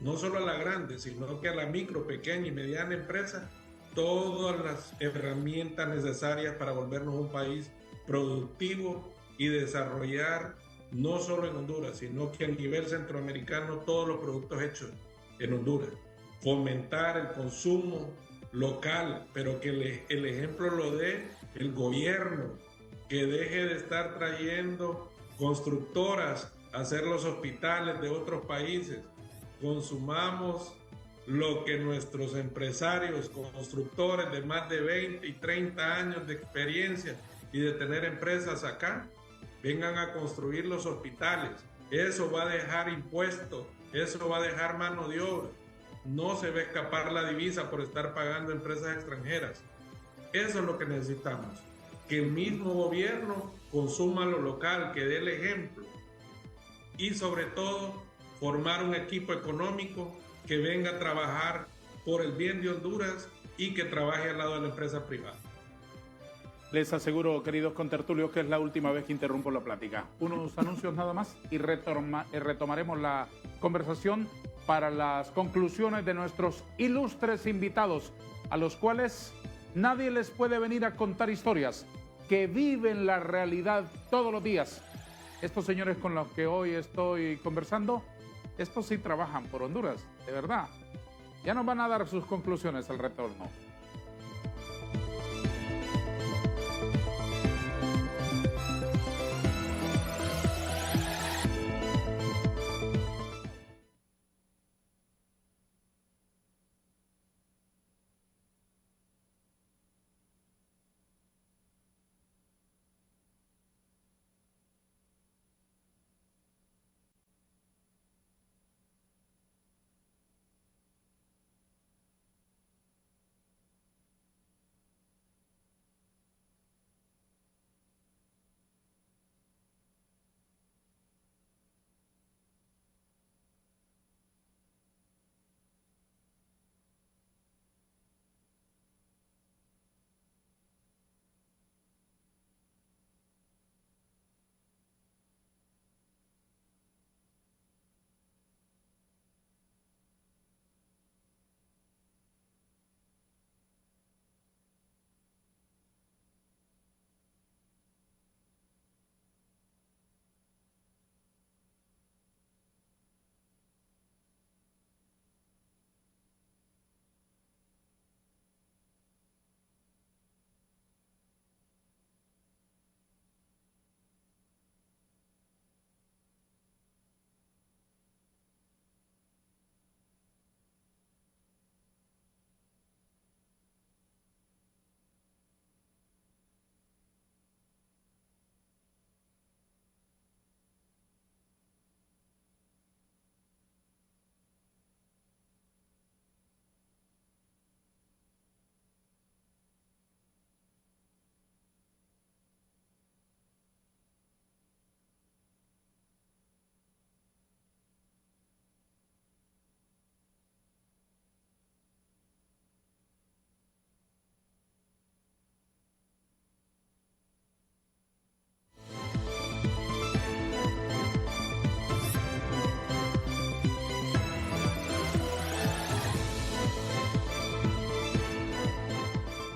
no solo a la grande, sino que a la micro, pequeña y mediana empresa, todas las herramientas necesarias para volvernos un país productivo y desarrollar no solo en Honduras, sino que a nivel centroamericano todos los productos hechos en Honduras. Fomentar el consumo local, pero que el ejemplo lo dé el gobierno, que deje de estar trayendo constructoras a hacer los hospitales de otros países. Consumamos lo que nuestros empresarios, constructores de más de 20 y 30 años de experiencia y de tener empresas acá, vengan a construir los hospitales. Eso va a dejar impuestos, eso va a dejar mano de obra. No se va a escapar la divisa por estar pagando empresas extranjeras. Eso es lo que necesitamos. Que el mismo gobierno consuma lo local, que dé el ejemplo. Y sobre todo, formar un equipo económico que venga a trabajar por el bien de Honduras y que trabaje al lado de la empresa privada. Les aseguro, queridos contertulios, que es la última vez que interrumpo la plática. Unos anuncios nada más y retomaremos la conversación para las conclusiones de nuestros ilustres invitados, a los cuales nadie les puede venir a contar historias, que viven la realidad todos los días. Estos señores con los que hoy estoy conversando, estos sí trabajan por Honduras, de verdad. Ya nos van a dar sus conclusiones al retorno.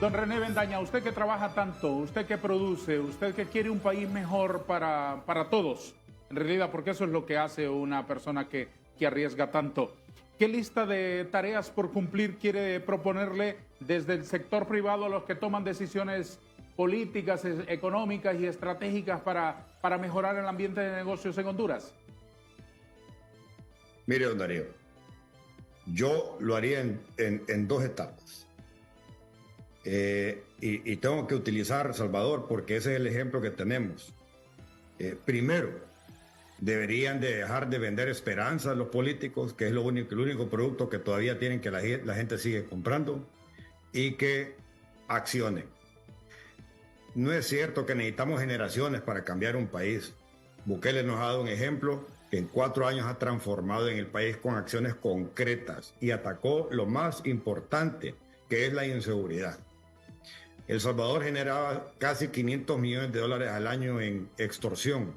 Don René Bendaña, usted que trabaja tanto, usted que produce, usted que quiere un país mejor para todos, en realidad, porque eso es lo que hace una persona que arriesga tanto. ¿Qué lista de tareas por cumplir quiere proponerle desde el sector privado a los que toman decisiones políticas, económicas y estratégicas para mejorar el ambiente de negocios en Honduras? Mire, don Darío, yo lo haría en 2 etapas. Y tengo que utilizar Salvador porque ese es el ejemplo que tenemos. Primero, deberían de dejar de vender esperanza a los políticos, que es el único producto que todavía tienen, que la gente sigue comprando, y que accionen. No es cierto que necesitamos generaciones para cambiar un país. Bukele nos ha dado un ejemplo que en 4 años ha transformado en el país con acciones concretas y atacó lo más importante, que es la inseguridad. El Salvador generaba casi 500 millones de dólares al año en extorsión.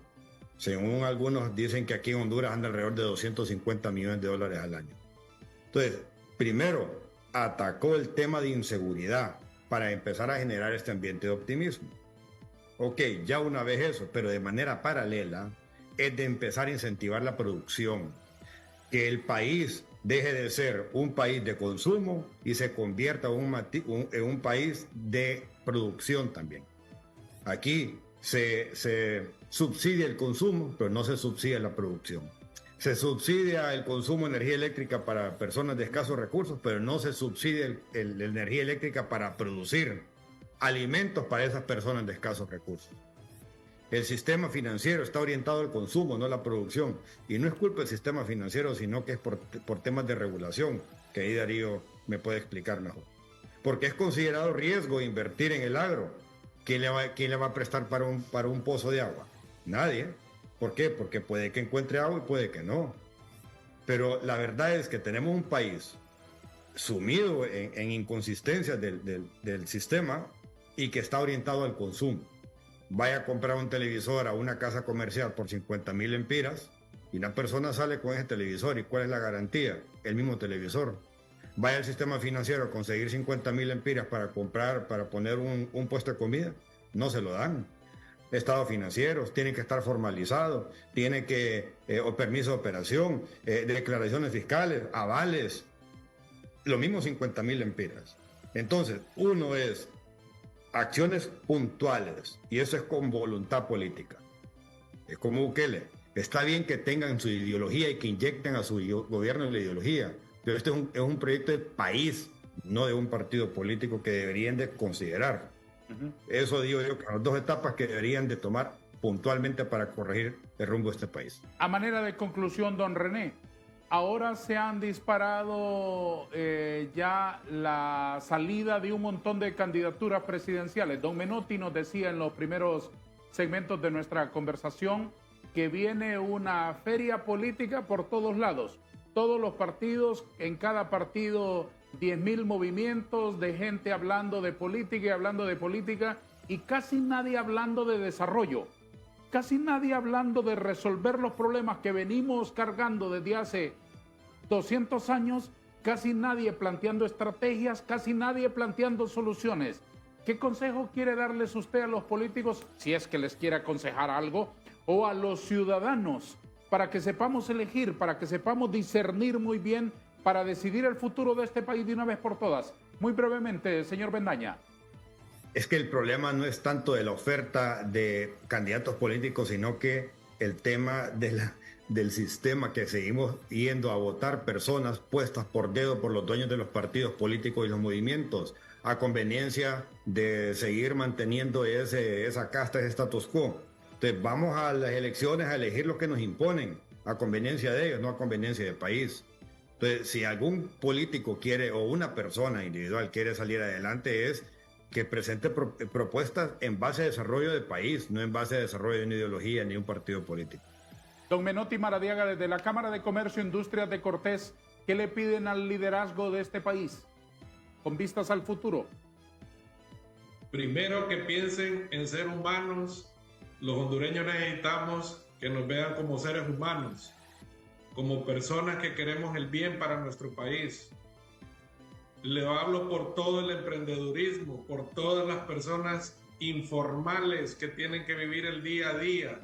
Según algunos dicen que aquí en Honduras anda alrededor de 250 millones de dólares al año. Entonces, primero, atacó el tema de inseguridad para empezar a generar este ambiente de optimismo. Ok, ya una vez eso, pero de manera paralela, es de empezar a incentivar la producción. Que el país deje de ser un país de consumo y se convierta en un país de producción también. Aquí se subsidia el consumo, pero no se subsidia la producción. Se subsidia el consumo de energía eléctrica para personas de escasos recursos, pero no se subsidia la energía eléctrica para producir alimentos para esas personas de escasos recursos. El sistema financiero está orientado al consumo, no a la producción. Y no es culpa del sistema financiero, sino que es por temas de regulación, que ahí Darío me puede explicar mejor. Porque es considerado riesgo invertir en el agro. ¿Quién le va a prestar para un pozo de agua? Nadie. ¿Por qué? Porque puede que encuentre agua y puede que no. Pero la verdad es que tenemos un país sumido en inconsistencias del sistema y que está orientado al consumo. Vaya a comprar un televisor a una casa comercial por 50,000 lempiras y una persona sale con ese televisor. ¿Y cuál es la garantía? El mismo televisor. Vaya al sistema financiero a conseguir 50,000 lempiras para poner un puesto de comida. No se lo dan. Estados financieros, tienen que estar formalizados, tiene que, o permiso de operación, declaraciones fiscales, avales. Lo mismo 50,000 lempiras. Entonces, uno es acciones puntuales, y eso es con voluntad política. Es como Bukele. Está bien que tengan su ideología y que inyecten a su gobierno la ideología, pero este es un proyecto de país, no de un partido político que deberían de considerar. Eso digo yo, que son 2 etapas que deberían de tomar puntualmente para corregir el rumbo de este país. A manera de conclusión, don René, ahora se han disparado ya la salida de un montón de candidaturas presidenciales. Don Menotti nos decía en los primeros segmentos de nuestra conversación que viene una feria política por todos lados. Todos los partidos, en cada partido 10,000 movimientos de gente hablando de política y hablando de política, y casi nadie hablando de desarrollo. Casi nadie hablando de resolver los problemas que venimos cargando desde hace 200 años, casi nadie planteando estrategias, casi nadie planteando soluciones. ¿Qué consejo quiere darles usted a los políticos, si es que les quiere aconsejar algo, o a los ciudadanos, para que sepamos elegir, para que sepamos discernir muy bien, para decidir el futuro de este país de una vez por todas? Muy brevemente, señor Bendaña. Es que el problema no es tanto de la oferta de candidatos políticos, sino que el tema del sistema, que seguimos yendo a votar personas puestas por dedo por los dueños de los partidos políticos y los movimientos, a conveniencia de seguir manteniendo esa casta, ese status quo. Entonces vamos a las elecciones a elegir lo que nos imponen, a conveniencia de ellos, no a conveniencia del país. Entonces, si algún político quiere, o una persona individual quiere salir adelante, es que presente propuestas en base a desarrollo del país, no en base a desarrollo de una ideología ni un partido político. Don Menotti Maradiaga, desde la Cámara de Comercio e Industrias de Cortés, ¿qué le piden al liderazgo de este país con vistas al futuro? Primero, que piensen en ser humanos. Los hondureños necesitamos que nos vean como seres humanos, como personas que queremos el bien para nuestro país. Le hablo por todo el emprendedurismo, por todas las personas informales que tienen que vivir el día a día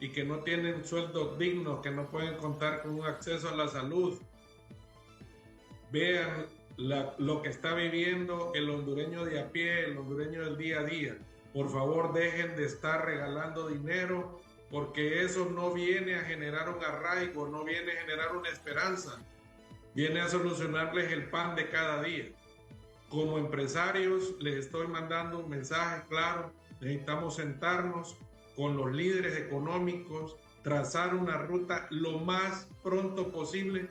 y que no tienen sueldos dignos, que no pueden contar con un acceso a la salud. Vean lo que está viviendo el hondureño de a pie, el hondureño del día a día. Por favor, dejen de estar regalando dinero, porque eso no viene a generar un arraigo, no viene a generar una esperanza, viene a solucionarles el pan de cada día. Como empresarios, les estoy mandando un mensaje claro: necesitamos sentarnos con los líderes económicos, trazar una ruta lo más pronto posible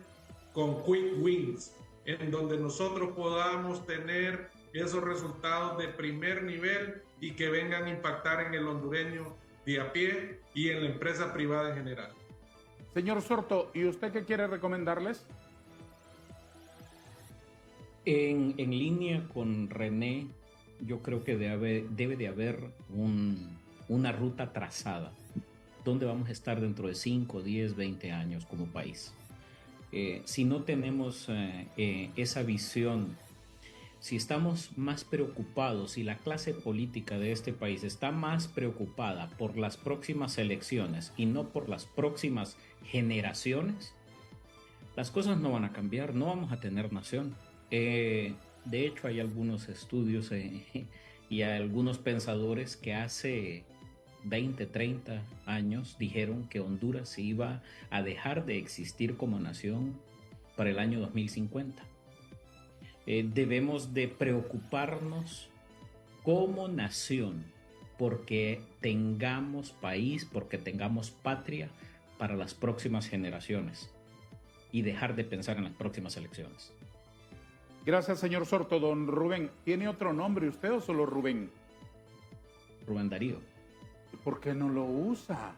con quick wins, en donde nosotros podamos tener esos resultados de primer nivel y que vengan a impactar en el hondureño de a pie y en la empresa privada en general. Señor Sorto, ¿y usted qué quiere recomendarles? En línea con René, yo creo que debe de haber una ruta trazada. ¿Dónde vamos a estar dentro de 5, 10, 20 años como país? Si no tenemos esa visión, si estamos más preocupados, si la clase política de este país está más preocupada por las próximas elecciones y no por las próximas generaciones, las cosas no van a cambiar, no vamos a tener nación. De hecho, hay algunos estudios y algunos pensadores que hace 20, 30 años dijeron que Honduras se iba a dejar de existir como nación para el año 2050. Debemos de preocuparnos como nación porque tengamos país, porque tengamos patria para las próximas generaciones y dejar de pensar en las próximas elecciones. Gracias, señor Sorto. Don Rubén, ¿tiene otro nombre usted o solo Rubén? Rubén Darío. ¿Por qué no lo usa?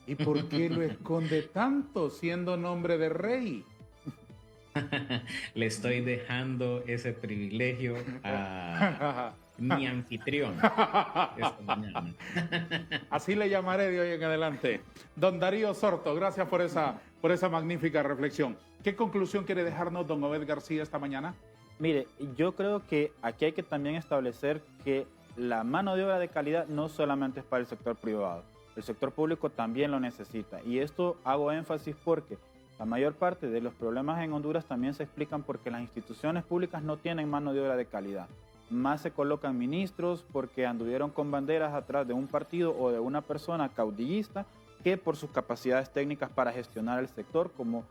¿Y por qué lo esconde tanto siendo nombre de rey? Le estoy dejando ese privilegio a mi anfitrión esta mañana. Así le llamaré de hoy en adelante. Don Darío Sorto, gracias por esa magnífica reflexión. ¿Qué conclusión quiere dejarnos don Obed García esta mañana? Mire, yo creo que aquí hay que también establecer que la mano de obra de calidad no solamente es para el sector privado, el sector público también lo necesita. Y esto hago énfasis porque la mayor parte de los problemas en Honduras también se explican porque las instituciones públicas no tienen mano de obra de calidad. Más se colocan ministros porque anduvieron con banderas atrás de un partido o de una persona caudillista que por sus capacidades técnicas para gestionar el sector, como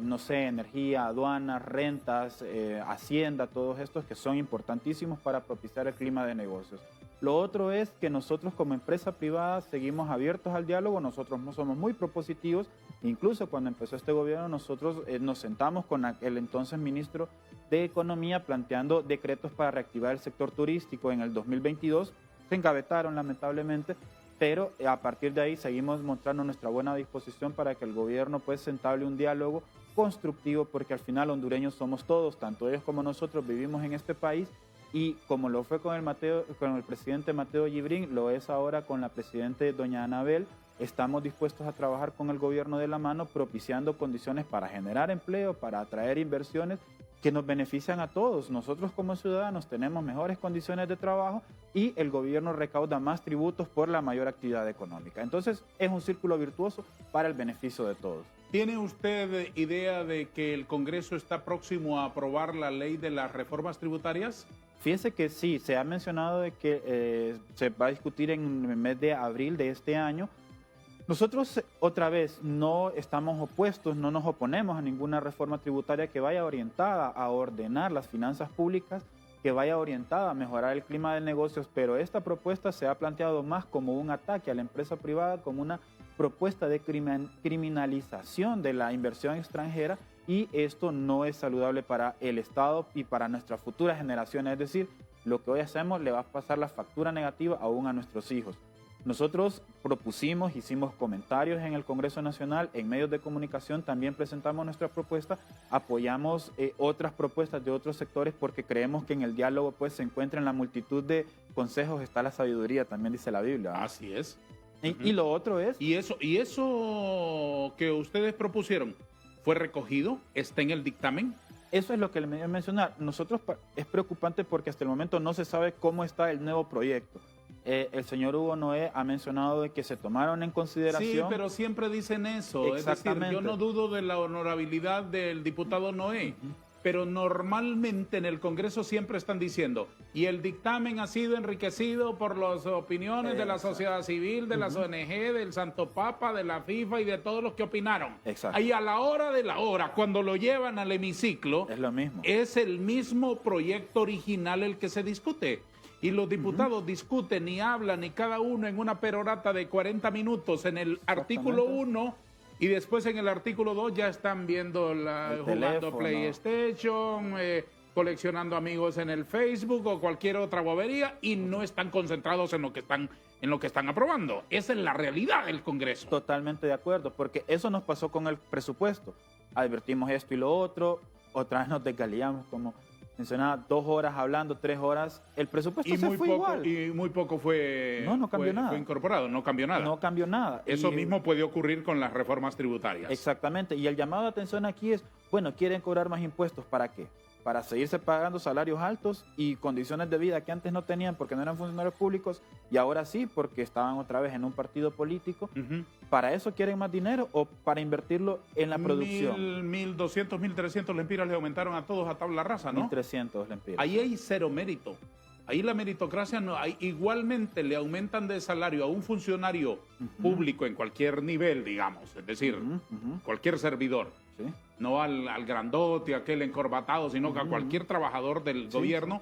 no sé, energía, aduanas, rentas, hacienda, todos estos que son importantísimos para propiciar el clima de negocios. Lo otro es que nosotros como empresa privada seguimos abiertos al diálogo, nosotros somos muy propositivos, incluso cuando empezó este gobierno nosotros nos sentamos con el entonces ministro de Economía planteando decretos para reactivar el sector turístico en el 2022, se engavetaron lamentablemente, pero a partir de ahí seguimos mostrando nuestra buena disposición para que el gobierno pues entable un diálogo constructivo, porque al final hondureños somos todos, tanto ellos como nosotros vivimos en este país, y como lo fue con el presidente Mateo Yibrín, lo es ahora con la presidente doña Anabel. Estamos dispuestos a trabajar con el gobierno de la mano, propiciando condiciones para generar empleo, para atraer inversiones que nos benefician a todos. Nosotros como ciudadanos tenemos mejores condiciones de trabajo y el gobierno recauda más tributos por la mayor actividad económica. Entonces es un círculo virtuoso para el beneficio de todos. ¿Tiene usted idea de que el Congreso está próximo a aprobar la ley de las reformas tributarias? Fíjese que sí, se ha mencionado de que se va a discutir en el mes de abril de este año. Nosotros, otra vez, no estamos opuestos, no nos oponemos a ninguna reforma tributaria que vaya orientada a ordenar las finanzas públicas, que vaya orientada a mejorar el clima de negocios, pero esta propuesta se ha planteado más como un ataque a la empresa privada, como una propuesta de criminalización de la inversión extranjera, y esto no es saludable para el Estado y para nuestras futuras generaciones. Es decir, lo que hoy hacemos le va a pasar la factura negativa aún a nuestros hijos. Nosotros propusimos, hicimos comentarios en el Congreso Nacional, en medios de comunicación también presentamos nuestra propuesta, apoyamos otras propuestas de otros sectores porque creemos que en el diálogo pues se encuentra en la multitud de consejos está la sabiduría, también dice la Biblia. Así es. Y lo otro es... ¿Y eso que ustedes propusieron fue recogido? ¿Está en el dictamen? Eso es lo que le voy a mencionar. Nosotros es preocupante porque hasta el momento no se sabe cómo está el nuevo proyecto. El señor Hugo Noé ha mencionado de que se tomaron en consideración. Sí, pero siempre dicen eso. Es decir, yo no dudo de la honorabilidad del diputado Noé, pero normalmente en el Congreso siempre están diciendo, y el dictamen ha sido enriquecido por las opiniones de la sociedad civil, de las ONG, del Santo Papa, de la FIFA y de todos los que opinaron. Exacto. Y a la hora de la hora, cuando lo llevan al hemiciclo, Es lo mismo. es el mismo proyecto original el que se discute. Y los diputados discuten y hablan y cada uno en una perorata de 40 minutos en el artículo 1 y después en el artículo 2 ya están viendo jugando teléfono. PlayStation, coleccionando amigos en el Facebook o cualquier otra bobería y no están concentrados en lo que están aprobando. Esa es la realidad del Congreso. Totalmente de acuerdo, porque eso nos pasó con el presupuesto. Advertimos esto y lo otro, otra vez nos desgalillamos, como mencionaba, 2 horas hablando, 3 horas, el presupuesto se fue igual. Y muy poco fue, No cambió nada. fue incorporado, no cambió nada. No cambió nada. Eso Y- mismo puede ocurrir con las reformas tributarias. Exactamente, y el llamado de atención aquí es, bueno, quieren cobrar más impuestos, ¿para qué? Para seguirse pagando salarios altos y condiciones de vida que antes no tenían porque no eran funcionarios públicos y ahora sí porque estaban otra vez en un partido político. Ujú. ¿Para eso quieren más dinero o para invertirlo en la producción? 1.200, 1.300 lempiras le aumentaron a todos a tabla rasa, ¿no? 1.300 lempiras. Ahí hay cero mérito. Ahí la meritocracia no hay. Igualmente le aumentan de salario a un funcionario público en cualquier nivel, digamos, es decir, cualquier servidor. Sí. No al grandote, aquel encorbatado, sino que a cualquier trabajador del gobierno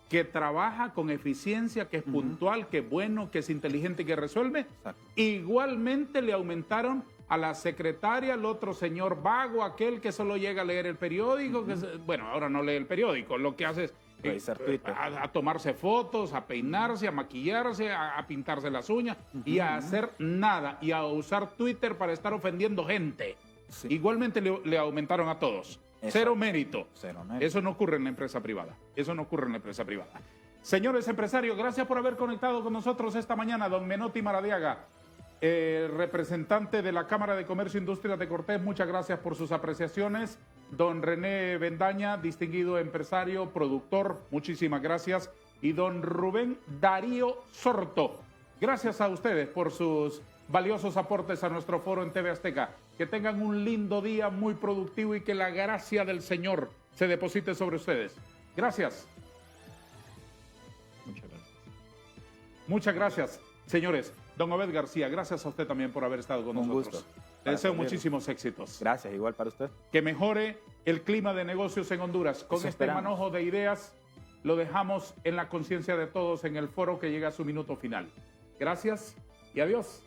que trabaja con eficiencia, que es puntual, que es bueno, que es inteligente y que resuelve. Exacto. Igualmente le aumentaron a la secretaria, al otro señor vago, aquel que solo llega a leer el periódico, bueno, ahora no lee el periódico, lo que hace es Revisar Twitter. a tomarse fotos, a peinarse, a maquillarse, a pintarse las uñas y a hacer nada y a usar Twitter para estar ofendiendo gente. Sí. Igualmente le aumentaron a todos. Exacto. Cero mérito. Cero mérito. Eso no ocurre en la empresa privada. Eso no ocurre en la empresa privada. Señores empresarios, gracias por haber conectado con nosotros esta mañana. Don Menotti Maradiaga, representante de la Cámara de Comercio e Industria de Cortés, muchas gracias por sus apreciaciones. Don René Bendaña, distinguido empresario, productor, muchísimas gracias. Y don Rubén Darío Sorto, gracias a ustedes por sus valiosos aportes a nuestro foro en TV Azteca. Que tengan un lindo día, muy productivo y que la gracia del Señor se deposite sobre ustedes. Gracias. Muchas gracias. Muchas gracias, señores. Don Obed García, gracias a usted también por haber estado con Un nosotros. gusto. Le deseo servirle. muchísimos éxitos. Gracias, igual para usted. Que mejore el clima de negocios en Honduras. Con Eso este esperamos. manojo de ideas lo dejamos en la conciencia de todos en el foro que llega a su minuto final. Gracias y adiós.